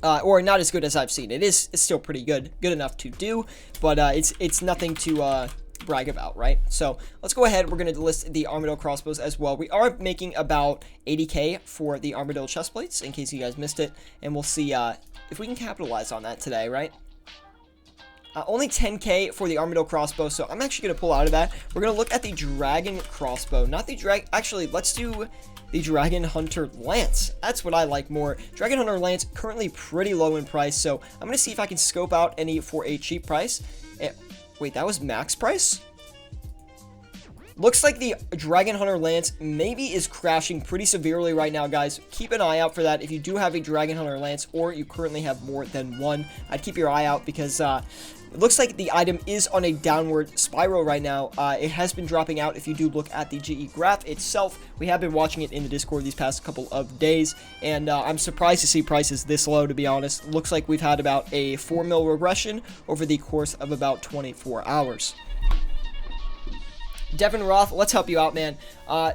or not as good as I've seen. It's still pretty good enough to do, but it's nothing to brag about, right? So let's go ahead. We're going to list the Armadillo crossbows as well. We are making about 80k for the Armadillo chest plates, in case you guys missed it, and we'll see if we can capitalize on that today, right? Only 10k for the Armadillo crossbow, so I'm actually going to pull out of that. We're going to look at the Dragon crossbow, not the actually, let's do the Dragon Hunter Lance. That's what I like more. Dragon Hunter Lance, currently pretty low in price, so I'm going to see if I can scope out any for a cheap price. Wait, that was max price? Looks like the Dragon Hunter Lance maybe is crashing pretty severely right now, guys. Keep an eye out for that. If you do have a Dragon Hunter Lance, or you currently have more than one, I'd keep your eye out, because it looks like the item is on a downward spiral right now. It has been dropping out if you do look at the GE graph itself. We have been watching it in the Discord these past couple of days, and I'm surprised to see prices this low, to be honest. Looks like we've had about a 4 mil regression over the course of about 24 hours. Devin Roth, let's help you out, man.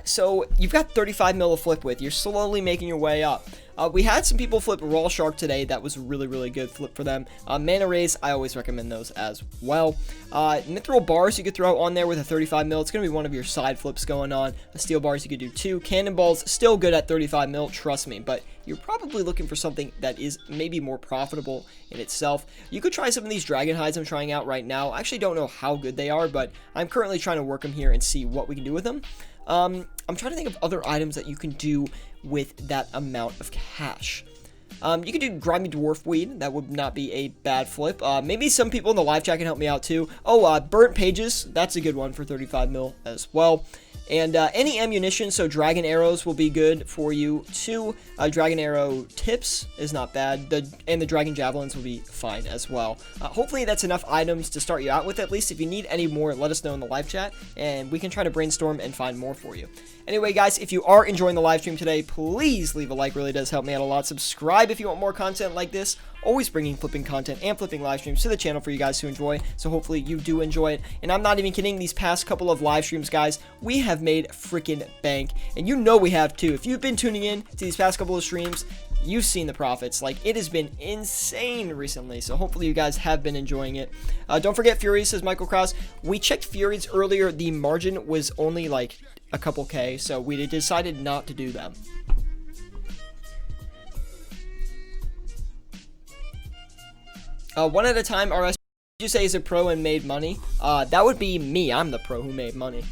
So you've got 35 mil to flip with. You're slowly making your way up. We had some people flip Raw Shark today. That was a really, really good flip for them. Mana Rays, I always recommend those as well. Mithril Bars you could throw on there with a 35 mil. It's going to be one of your side flips going on. Steel Bars you could do too. Cannonballs, still good at 35 mil, trust me. But you're probably looking for something that is maybe more profitable in itself. You could try some of these Dragon Hides I'm trying out right now. I actually don't know how good they are, but I'm currently trying to work them here and see what we can do with them. I'm trying to think of other items that you can do with that amount of cash. You could do Grimy Dwarf Weed. That would not be a bad flip. Maybe some people in the live chat can help me out too. Oh, Burnt Pages. That's a good one for 35 mil as well. And any ammunition, so Dragon Arrows will be good for you too. Dragon Arrow Tips is not bad. And the Dragon Javelins will be fine as well. Hopefully that's enough items to start you out with at least. If you need any more, let us know in the live chat, and we can try to brainstorm and find more for you. Anyway, guys, if you are enjoying the live stream today, please leave a like. Really does help me out a lot. Subscribe if you want more content like this. Always bringing flipping content and flipping live streams to the channel for you guys to enjoy. So hopefully you do enjoy it. And I'm not even kidding. These past couple of live streams, guys, we have made freaking bank. And you know we have too. If you've been tuning in to these past couple of streams, you've seen the profits. Like, it has been insane recently. So hopefully you guys have been enjoying it. Don't forget Furies, says Michael Cross. We checked Furies earlier. The margin was only like a couple K. So we decided not to do them. One at a time, RS. you say is a pro and made money? That would be me. I'm the pro who made money.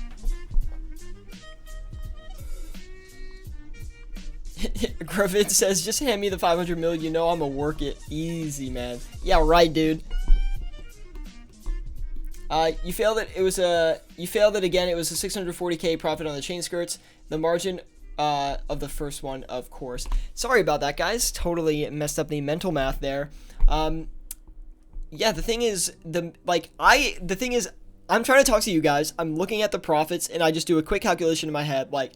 Griffin says, just hand me the 500 mil. You know I'm gonna work it. Easy, man. Yeah, right, dude. You failed it. You failed it again. It was a 640k profit on the chain skirts. The margin of the first one, of course. Sorry about that, guys. Totally messed up the mental math there. Yeah, the thing is, I'm trying to talk to you guys. I'm looking at the profits, and I just do a quick calculation in my head, like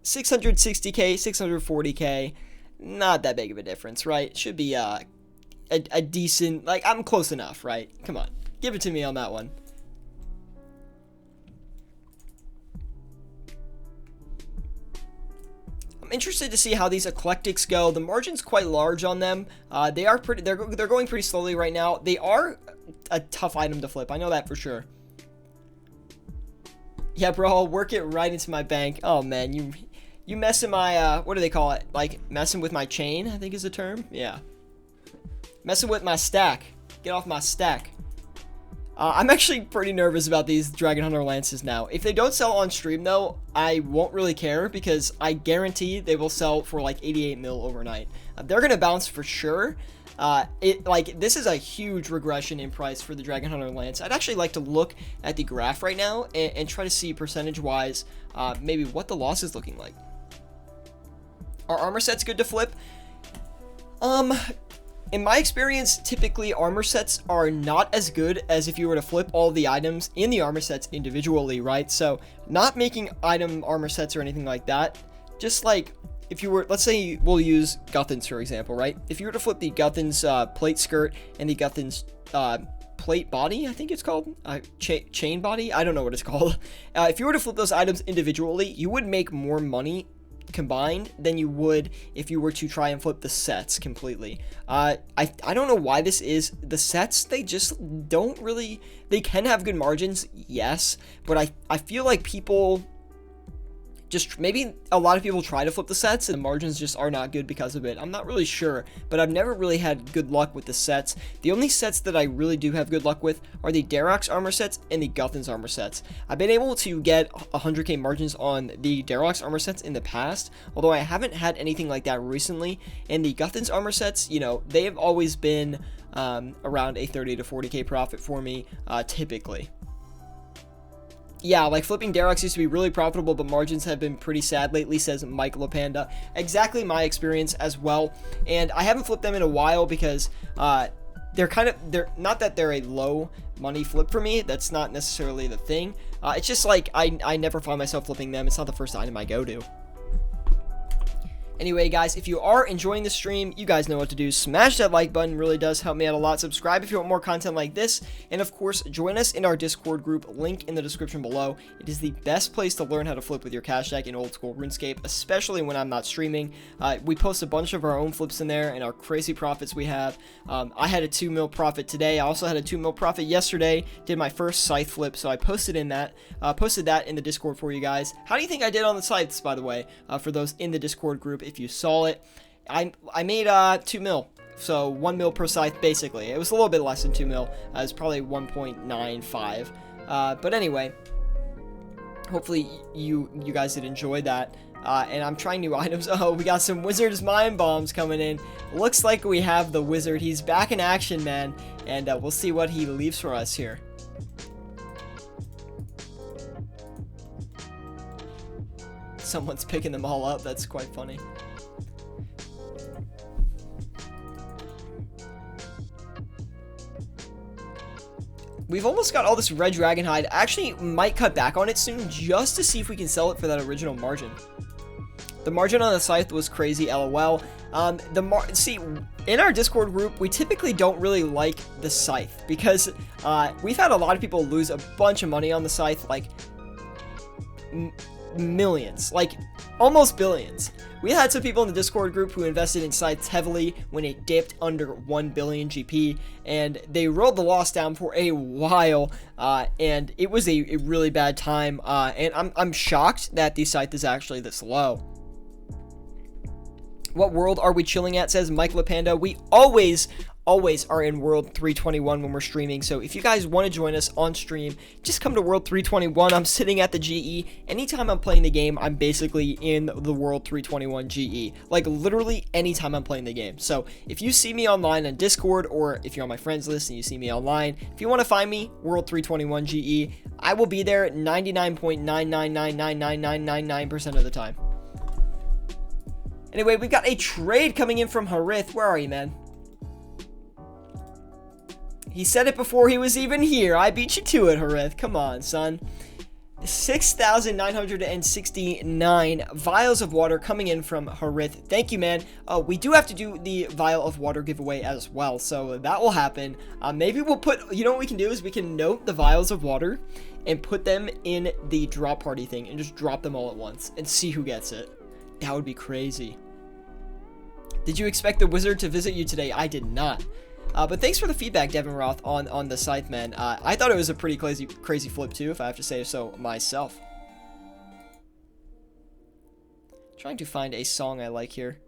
660k, 640k. Not that big of a difference, right? Should be a decent, like, I'm close enough, right? Come on, give it to me on that one. I'm interested to see how these eclectics go. The margin's quite large on them. They're going pretty slowly right now. They are a tough item to flip. I know that for sure. Yeah, bro, I'll work it right into my bank. Oh man, you messing my what do they call it? Like messing with my chain, I think is the term. Yeah. Messing with my stack. Get off my stack. I'm actually pretty nervous about these Dragon Hunter Lances now. If they don't sell on stream, though, I won't really care because I guarantee they will sell for like 88 mil overnight. They're going to bounce for sure. This is a huge regression in price for the Dragon Hunter Lance. I'd actually like to look at the graph right now and try to see percentage-wise maybe what the loss is looking like. Are armor sets good to flip? In my experience, typically armor sets are not as good as if you were to flip all the items in the armor sets individually, right? So not making item armor sets or anything like that. Just like if you were, let's say we'll use Guthans for example, right? If you were to flip the Guthans plate skirt and the Guthans plate body, I think it's called, chain body, I don't know what it's called. If you were to flip those items individually, you would make more money combined than you would if you were to try and flip the sets completely. I don't know why this is. The sets, they just don't really, they can have good margins, yes, but I feel like people just, maybe a lot of people try to flip the sets and the margins just are not good because of it. I'm not really sure, but I've never really had good luck with the sets. The only sets that I really do have good luck with are the Darox armor sets and the Guthans armor sets. I've been able to get 100k margins on the Darox armor sets in the past, although I haven't had anything like that recently. And the Guthans armor sets, you know, they have always been around a 30 to 40k profit for me, typically. Yeah, like flipping Darox used to be really profitable, but margins have been pretty sad lately, says Mike LaPanda. Exactly my experience as well. And I haven't flipped them in a while because they're not that they're a low money flip for me. That's not necessarily the thing. It's just like I never find myself flipping them. It's not the first item I go to. Anyway, guys, if you are enjoying the stream, you guys know what to do. Smash that like button, really does help me out a lot. Subscribe if you want more content like this. And of course, join us in our Discord group, link in the description below. It is the best place to learn how to flip with your cash deck in old school RuneScape, especially when I'm not streaming. We post a bunch of our own flips in there and our crazy profits we have. I had a 2 mil profit today. I also had a 2 mil profit yesterday. Did my first scythe flip, so I posted that in the Discord for you guys. How do you think I did on the scythes, by the way, for those in the Discord group? If you saw it, I made 2 mil, so 1 mil per scythe basically. It was a little bit less than 2 mil. It was probably 1.95. But anyway, hopefully you guys did enjoy that. And I'm trying new items. Oh, we got some Wizard's Mind Bombs coming in. Looks like we have the Wizard. He's back in action, man. And we'll see what he leaves for us here. Someone's picking them all up. That's quite funny. We've almost got all this red dragon hide. Actually, might cut back on it soon just to see if we can sell it for that original margin. The margin on the scythe was crazy, lol. See, in our Discord group, we typically don't really like the scythe because we've had a lot of people lose a bunch of money on the scythe, like millions, like almost billions. We had some people in the Discord group who invested in scythes heavily when it dipped under 1 billion GP, and they rolled the loss down for a while, and it was a really bad time, and I'm shocked that the scythe is actually this low. What world are we chilling at, says Mike LaPanda. We always always are in World 321 when we're streaming. So if you guys want to join us on stream, just come to World 321. I'm sitting at the GE. Anytime I'm playing the game, I'm basically in the World 321 GE. Like literally anytime I'm playing the game. So if you see me online on Discord, or if you're on my friends list and you see me online, if you want to find me, World 321 GE, I will be there 99.9999999% of the time. Anyway, we've got a trade coming in from Harith. Where are you, man? He said it before he was even here. I beat you to it, Harith. Come on, son. 6,969 vials of water coming in from Harith. Thank you, man. We do have to do the vial of water giveaway as well, so that will happen. Maybe we'll put, you know what we can do is we can note the vials of water and put them in the drop party thing and just drop them all at once and see who gets it. That would be crazy. Did you expect the wizard to visit you today? I did not. But thanks for the feedback, Devin Roth, on the scythe, man. I thought it was a pretty crazy flip, too, if I have to say so myself. Trying to find a song I like here.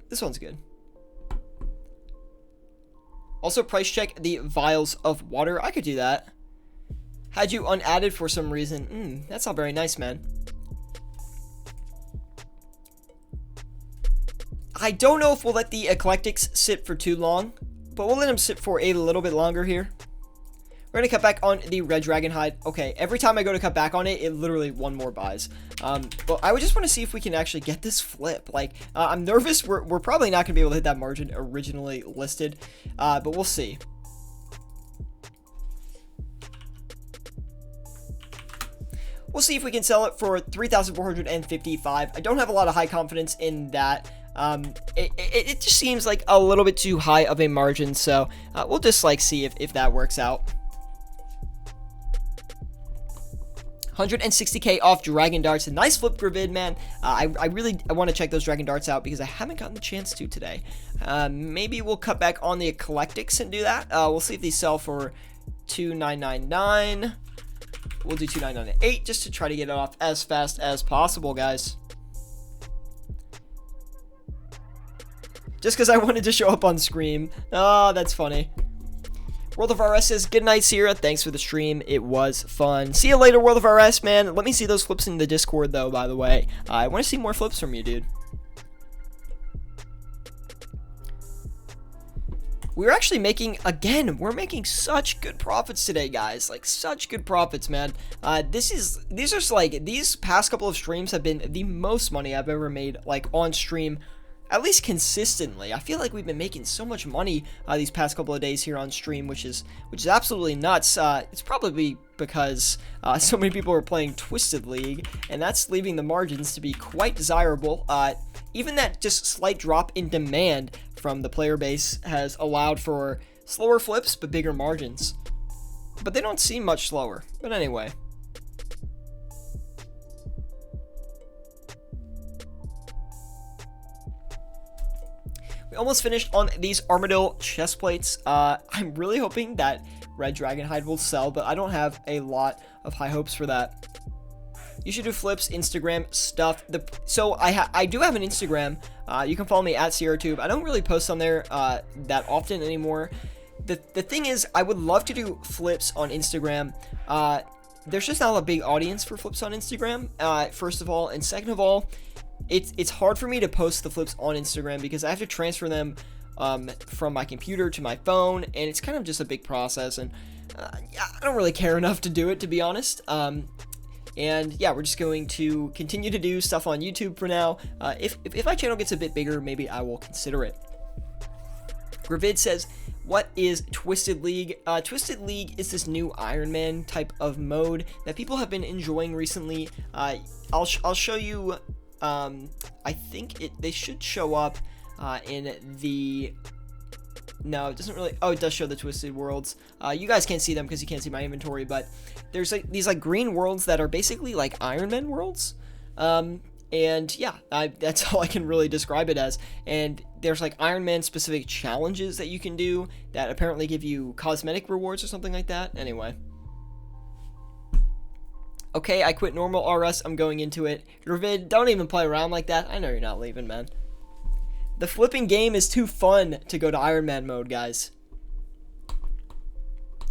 This one's good. Also, price check the vials of water. I could do that. Had you unadded for some reason. That's not very nice, man. I don't know if we'll let the Eclectics sit for too long, but we'll let them sit for a little bit longer here. We're going to cut back on the Red Dragon Hide. Okay, every time I go to cut back on it, it literally one more buys. But I would just want to see if we can actually get this flip. Like, I'm nervous. We're probably not going to be able to hit that margin originally listed, but we'll see. We'll see if we can sell it for 3,455. I don't have a lot of high confidence in that. It just seems like a little bit too high of a margin, so we'll just like see if that works out. 160k off Dragon Darts. A nice flip Gravid, man. I want to check those Dragon Darts out because I haven't gotten the chance to today. Maybe we'll cut back on the Eclectics and do that. We'll see if they sell for 2,999. We'll do 2,998 just to try to get it off as fast as possible, guys. Just because I wanted to show up on Scream. Oh, that's funny. World of RS says, good night, Sierra. Thanks for the stream. It was fun. See you later, World of RS, man. Let me see those flips in the Discord, though, by the way. I want to see more flips from you, dude. We're actually making, again, we're making such good profits today, guys. Like, such good profits, man. These are like, these past couple of streams have been the most money I've ever made, like, on stream. At least consistently. I feel like we've been making so much money these past couple of days here on stream, which is absolutely nuts. It's probably because so many people are playing Twisted League, and that's leaving the margins to be quite desirable. Even that just slight drop in demand from the player base has allowed for slower flips but bigger margins. But they don't seem much slower. But anyway. We almost finished on these Armadillo chest plates. I'm really hoping that Red Dragon Hide will sell, but I don't have a lot of high hopes for that. You should do flips, Instagram stuff. So I do have an Instagram. You can follow me at Syratube. I don't really post on there that often anymore. The thing is, I would love to do flips on Instagram. There's just not a big audience for flips on Instagram, first of all. And second of all, it's hard for me to post the flips on Instagram because I have to transfer them from my computer to my phone, and it's kind of just a big process, and I don't really care enough to do it, to be honest. And yeah, we're just going to continue to do stuff on YouTube for now. If my channel gets a bit bigger, maybe I will consider it. Gravid says, what is Twisted League? Twisted League is this new Iron Man type of mode that people have been enjoying recently. I'll show you. I think they should show up in the... No, it doesn't really... Oh, it does show the Twisted Worlds. You guys can't see them because you can't see my inventory, but there's like these like green worlds that are basically like Iron Man worlds. And yeah, that's all I can really describe it as. And there's like Iron Man specific challenges that you can do that apparently give you cosmetic rewards or something like that. Anyway. Okay, I quit normal RS. I'm going into it. Ravid, don't even play around like that. I know you're not leaving, man. The flipping game is too fun to go to Iron Man mode, guys.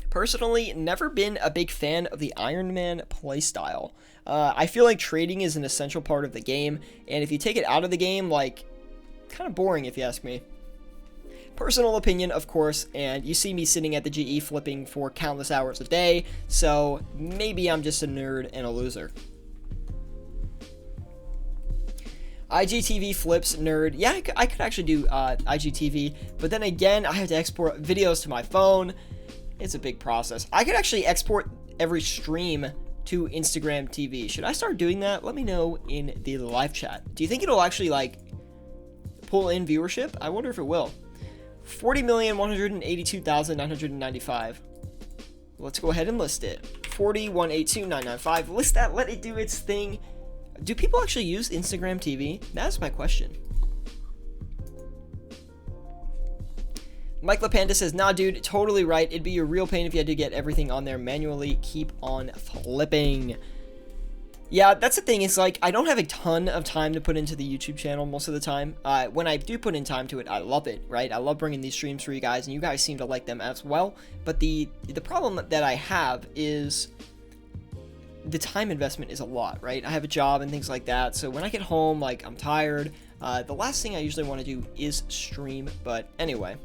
Personally, never been a big fan of the Iron Man playstyle. I feel like trading is an essential part of the game, and if you take it out of the game, like, kind of boring if you ask me. Personal opinion, of course, and you see me sitting at the GE flipping for countless hours a day, so maybe I'm just a nerd and a loser. IGTV flips, nerd. Yeah, I could actually do IGTV, but then again, I have to export videos to my phone. It's a big process. I could actually export every stream to Instagram TV. Should I start doing that? Let me know in the live chat. Do you think it'll actually, like, pull in viewership? I wonder if it will. 40,182,995. Let's go ahead and list it. 40,182,995. List that. Let it do its thing. Do people actually use Instagram TV? That's my question. Mike LaPanda says, nah, dude, totally right. It'd be a real pain if you had to get everything on there manually. Keep on flipping. Yeah, that's the thing. It's like, I don't have a ton of time to put into the YouTube channel most of the time. When I do put in time to it, I love it, right? I love bringing these streams for you guys, and you guys seem to like them as well. But the problem that I have is the time investment is a lot, right? I have a job and things like that. So when I get home, like, I'm tired. The last thing I usually want to do is stream. But anyway.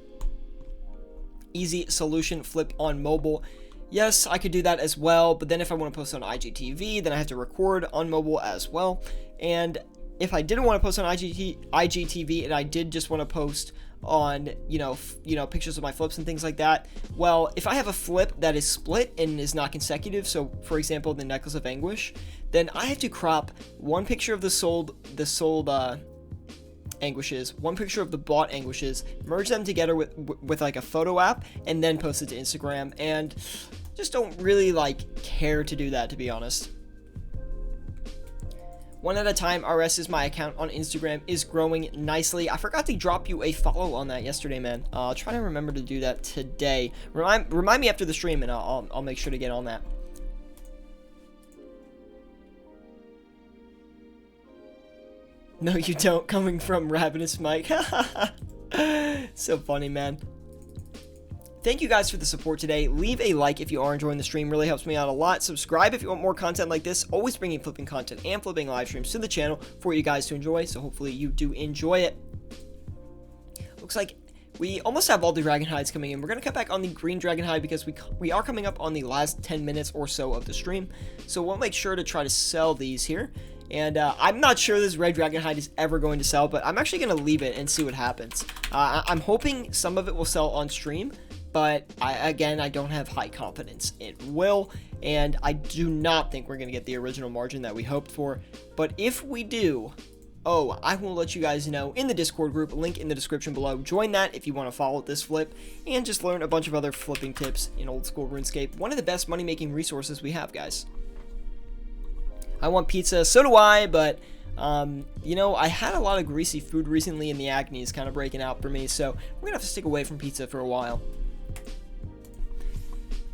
Easy solution, flip on mobile. Yes, I could do that as well, but then if I want to post on IGTV, then I have to record on mobile as well. And if I didn't want to post on IGTV and I did just want to post on, you know, pictures of my flips and things like that, well, if I have a flip that is split and is not consecutive, so for example, the Necklace of Anguish, then I have to crop one picture of the sold anguishes, one picture of the bought anguishes, merge them together with like a photo app, and then post it to Instagram, and just don't really like care to do that, to be honest. One at a time RS is my account on Instagram, is growing nicely. I forgot to drop you a follow on that yesterday, man. I'll try to remember to do that today. Remind me after the stream, and I'll make sure to get on that. No, you don't, coming from Ravenous Mike. So funny, man. Thank you guys for the support today. Leave a like if you are enjoying the stream. Really helps me out a lot. Subscribe if you want more content like this. Always bringing flipping content and flipping live streams to the channel for you guys to enjoy. So hopefully you do enjoy it. Looks like we almost have all the dragon hides coming in. We're going to cut back on the green dragon hide because we are coming up on the last 10 minutes or so of the stream. So we'll make sure to try to sell these here. And I'm not sure this red dragon hide is ever going to sell, but I'm actually going to leave it and see what happens. I'm hoping some of it will sell on stream, but again, I don't have high confidence it will, and I do not think we're going to get the original margin that we hoped for. But if we do, oh, I will let you guys know in the Discord group, link in the description below. Join that if you want to follow this flip and just learn a bunch of other flipping tips in old school RuneScape. One of the best money-making resources we have, guys. I want pizza, so do I, but, you know, I had a lot of greasy food recently and the acne is kind of breaking out for me, so we're going to have to stick away from pizza for a while.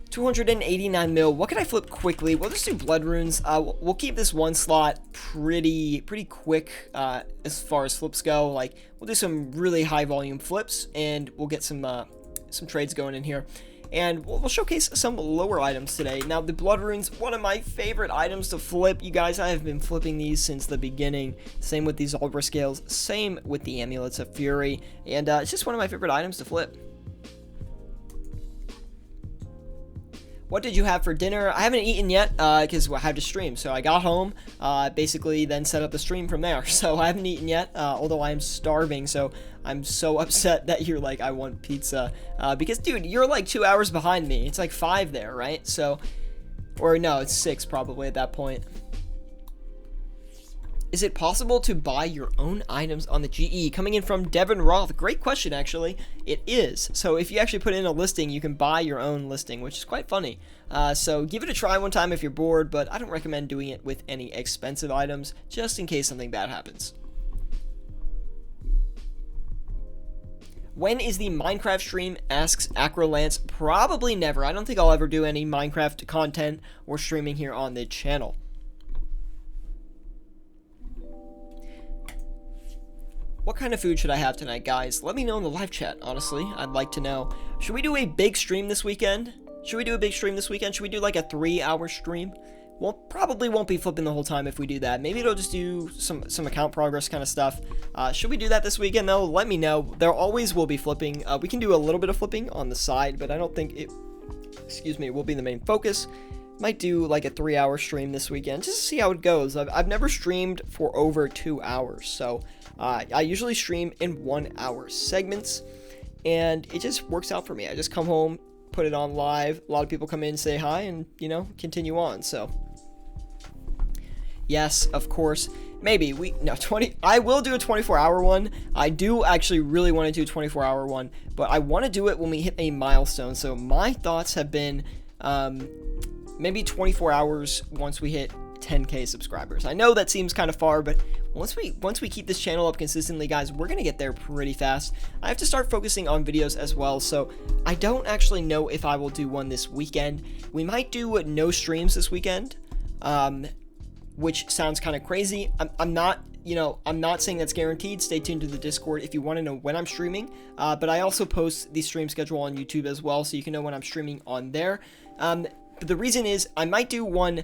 289 mil. What can I flip quickly? We'll just do blood runes. We'll keep this one slot pretty quick as far as flips go. Like, we'll do some really high volume flips, and we'll get some trades going in here. And we'll showcase some lower items today. Now, the blood runes, one of my favorite items to flip. You guys, I have been flipping these since the beginning. Same with these Zolbra scales. Same with the amulets of fury. And it's just one of my favorite items to flip. What did you have for dinner? I haven't eaten yet because I had to stream. So I got home, basically then set up the stream from there. So I haven't eaten yet, although I am starving. So I'm so upset that you're like, I want pizza. Because, dude, you're like 2 hours behind me. It's like 5 there, right? So, or no, it's 6 probably at that point. Is it possible to buy your own items on the GE? Coming in from Devin Roth. Great question, actually. It is. So if you actually put in a listing, you can buy your own listing, which is quite funny. So give it a try one time if you're bored, but I don't recommend doing it with any expensive items, just in case something bad happens. When is the Minecraft stream? Asks Acrolance. Probably never. I don't think I'll ever do any Minecraft content or streaming here on the channel. what kind of food should I have tonight, guys? Let me know in the live chat, honestly. I'd like to know. Should we do a big stream this weekend? Should we do like a 3-hour stream? Well, probably won't be flipping the whole time if we do that. Maybe it'll just do some account progress kind of stuff. Should we do that this weekend, though? Let me know. There always will be flipping. We can do a little bit of flipping on the side, but I don't think it, will be the main focus. Might do like a 3-hour stream this weekend just to see how it goes. I've never streamed for over 2 hours, so I usually stream in 1-hour segments, and it just works out for me. I just come home, put it on live. A lot of people come in, say hi, and continue on. So yes, of course. Maybe I will do a 24-hour one. I do actually really want to do a 24-hour one, but I want to do it when we hit a milestone. So my thoughts have been maybe 24 hours once we hit 10K subscribers. I know that seems kind of far, but once we keep this channel up consistently, guys, we're gonna get there pretty fast. I have to start focusing on videos as well, so I don't actually know if I will do one this weekend. We might do no streams this weekend, which sounds kind of crazy. I'm not saying that's guaranteed. Stay tuned to the Discord if you want to know when I'm streaming, but I also post the stream schedule on YouTube as well, so you can know when I'm streaming on there. But the reason is I might do one.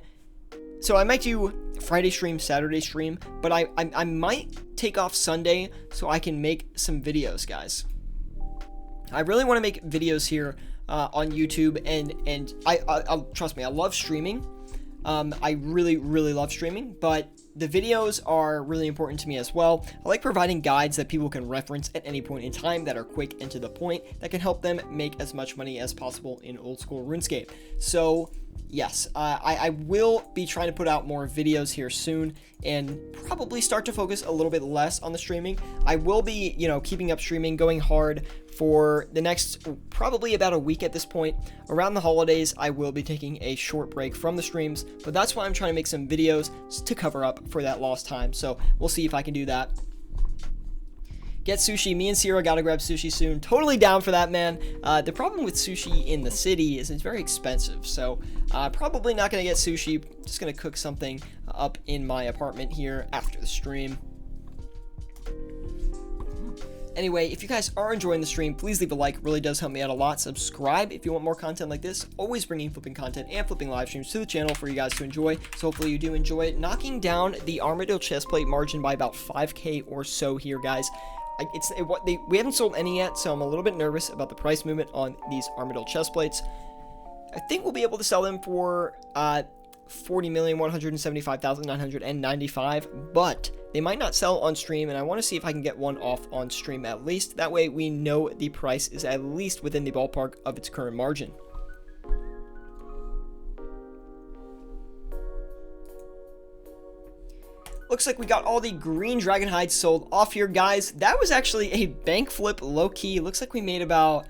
So I might do Friday stream, Saturday stream, but I might take off Sunday so I can make some videos, guys. I really want to make videos here on YouTube, and I trust me, I love streaming. I really love streaming, but the videos are really important to me as well. I like providing guides that people can reference at any point in time that are quick and to the point, that can help them make as much money as possible in old school RuneScape. So yes, I will be trying to put out more videos here soon, and probably start to focus a little bit less on the streaming. I will be, keeping up streaming, going hard for the next probably about a week at this point. Around the holidays, I will be taking a short break from the streams, but that's why I'm trying to make some videos to cover up for that lost time. So we'll see if I can do that. Get sushi. Me and Sierra gotta grab sushi soon. Totally down for that, man. The problem with sushi in the city is it's very expensive, so probably not gonna get sushi. Just gonna cook something up in my apartment here after the stream. Anyway, if you guys are enjoying the stream, please leave a like. It really does help me out a lot. Subscribe if you want more content like this. Always bringing flipping content and flipping live streams to the channel for you guys to enjoy. So hopefully you do enjoy it. Knocking down the Armadillo chestplate margin by about 5K or so here, guys. We haven't sold any yet, so I'm a little bit nervous about the price movement on these Armadillo chestplates. I think we'll be able to sell them for 40,175,995, but they might not sell on stream, and I want to see if I can get one off on stream at least. That way we know the price is at least within the ballpark of its current margin. Looks like we got all the green dragon hides sold off here, guys. That was actually a bank flip low-key. Looks like we made about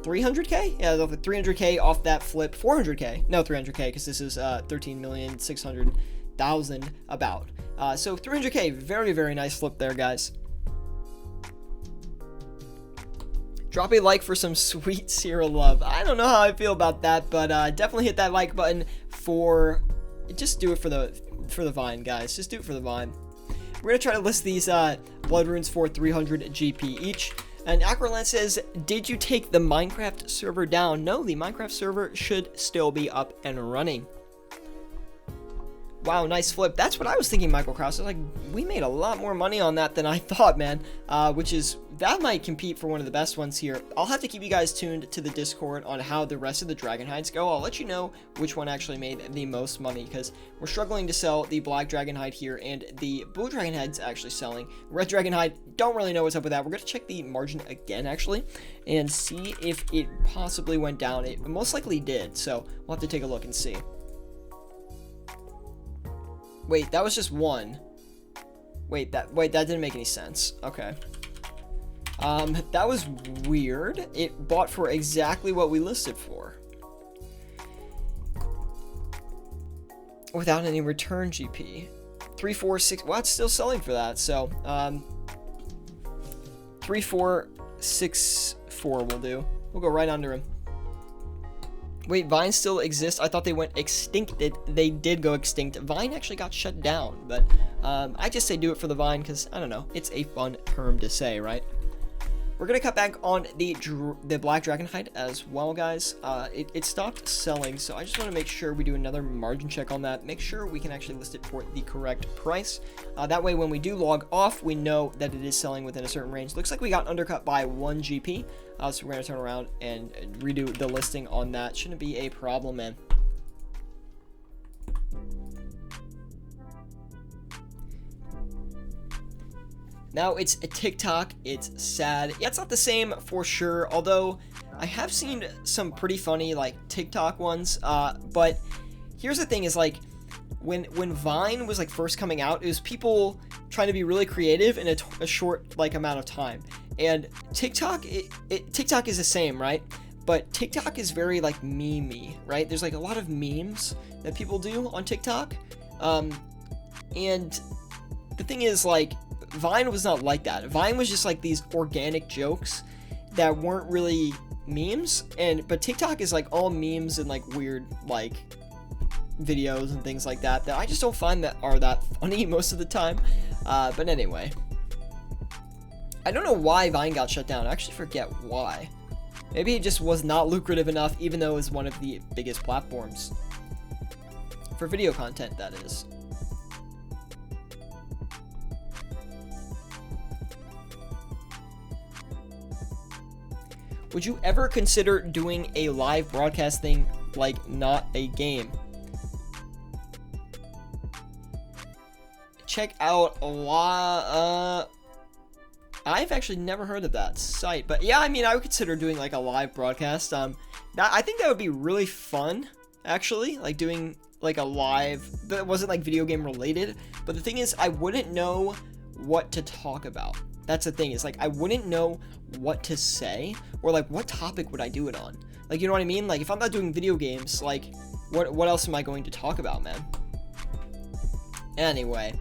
300K? Yeah, 300K off that flip. 400K. No, 300K, because this is 13,600,000 about. So 300K. Very, very nice flip there, guys. Drop a like for some sweet Sierra love. I don't know how I feel about that, but definitely hit that like button for... Just do it for the Vine, guys. Just do it for the Vine. We're gonna try to list these blood runes for 300 GP each. And Acroland says, did you take the Minecraft server down? No, the Minecraft server should still be up and running. Wow, nice flip. That's what I was thinking, Michael Krause. Like, we made a lot more money on that than I thought, man. That might compete for one of the best ones here. I'll have to keep you guys tuned to the Discord on how the rest of the dragon hides go. I'll let you know which one actually made the most money, because we're struggling to sell the black dragon hide here, and the blue dragon hide's actually selling. Red dragon hide, don't really know what's up with that. We're going to check the margin again, actually, and see if it possibly went down. It most likely did, so we'll have to take a look and see. Wait, that was just one. Wait, that didn't make any sense. Okay. That was weird. It bought for exactly what we listed for, without any return GP. 346. Well, it's still selling for that. So 3464 will do. We'll go right under him. Wait, Vine still exists? I thought they went extinct. They did go extinct. Vine actually got shut down, but I just say do it for the Vine because, I don't know, it's a fun term to say, right? We're going to cut back on the Black Dragon hide as well, guys. It stopped selling, so I just want to make sure we do another margin check on that. Make sure we can actually list it for the correct price. That way, when we do log off, we know that it is selling within a certain range. Looks like we got undercut by 1 GP, so we're going to turn around and redo the listing on that. Shouldn't be a problem, man. Now it's a TikTok, it's sad. Yeah, it's not the same for sure, although I have seen some pretty funny like TikTok ones, but here's the thing is like when Vine was like first coming out, it was people trying to be really creative in a short like amount of time. And TikTok, TikTok is the same, right? But TikTok is very like meme-y, right? There's like a lot of memes that people do on TikTok. And the thing is like, Vine was not like that. Vine was just like these organic jokes that weren't really memes, but TikTok is like all memes and like weird like videos and things like that I just don't find that are that funny most of the time. But anyway, I don't know why Vine got shut down. I actually forget why. Maybe it just was not lucrative enough, even though it was one of the biggest platforms for video content, that is. Would you ever consider doing a live broadcast thing, like not a game? Check out a lot. I've actually never heard of that site, but yeah, I mean, I would consider doing like a live broadcast. I think that would be really fun, actually, like doing like a live that wasn't like video game related. But the thing is, I wouldn't know what to talk about. That's the thing, is like I wouldn't know what to say, or like what topic would I do it on. Like, you know what I mean? Like if I'm not doing video games, like what else am I going to talk about, man? Anyway,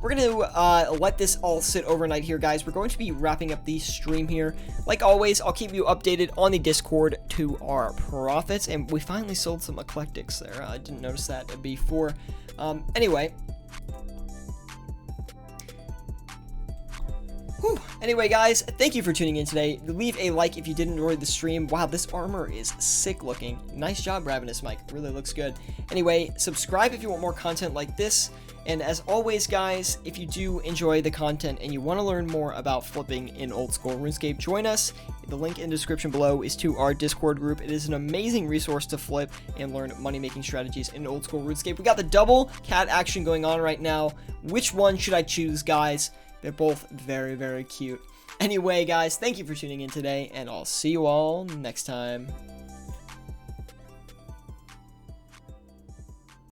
we're gonna let this all sit overnight here, guys. We're going to be wrapping up the stream here. Like always, I'll keep you updated on the Discord to our profits, and we finally sold some eclectics there. I didn't notice that before. Anyway. Whew. Anyway, guys, thank you for tuning in today. Leave a like if you did enjoy the stream. Wow, this armor is sick looking. Nice job, Ravenous Mike. Really looks good. Anyway, subscribe if you want more content like this. And as always, guys, if you do enjoy the content and you want to learn more about flipping in old school RuneScape, join us. The link in the description below is to our Discord group. It is an amazing resource to flip and learn money-making strategies in old school RuneScape. We got the double cat action going on right now. Which one should I choose, guys? They're both very, very cute. Anyway, guys, thank you for tuning in today, and I'll see you all next time.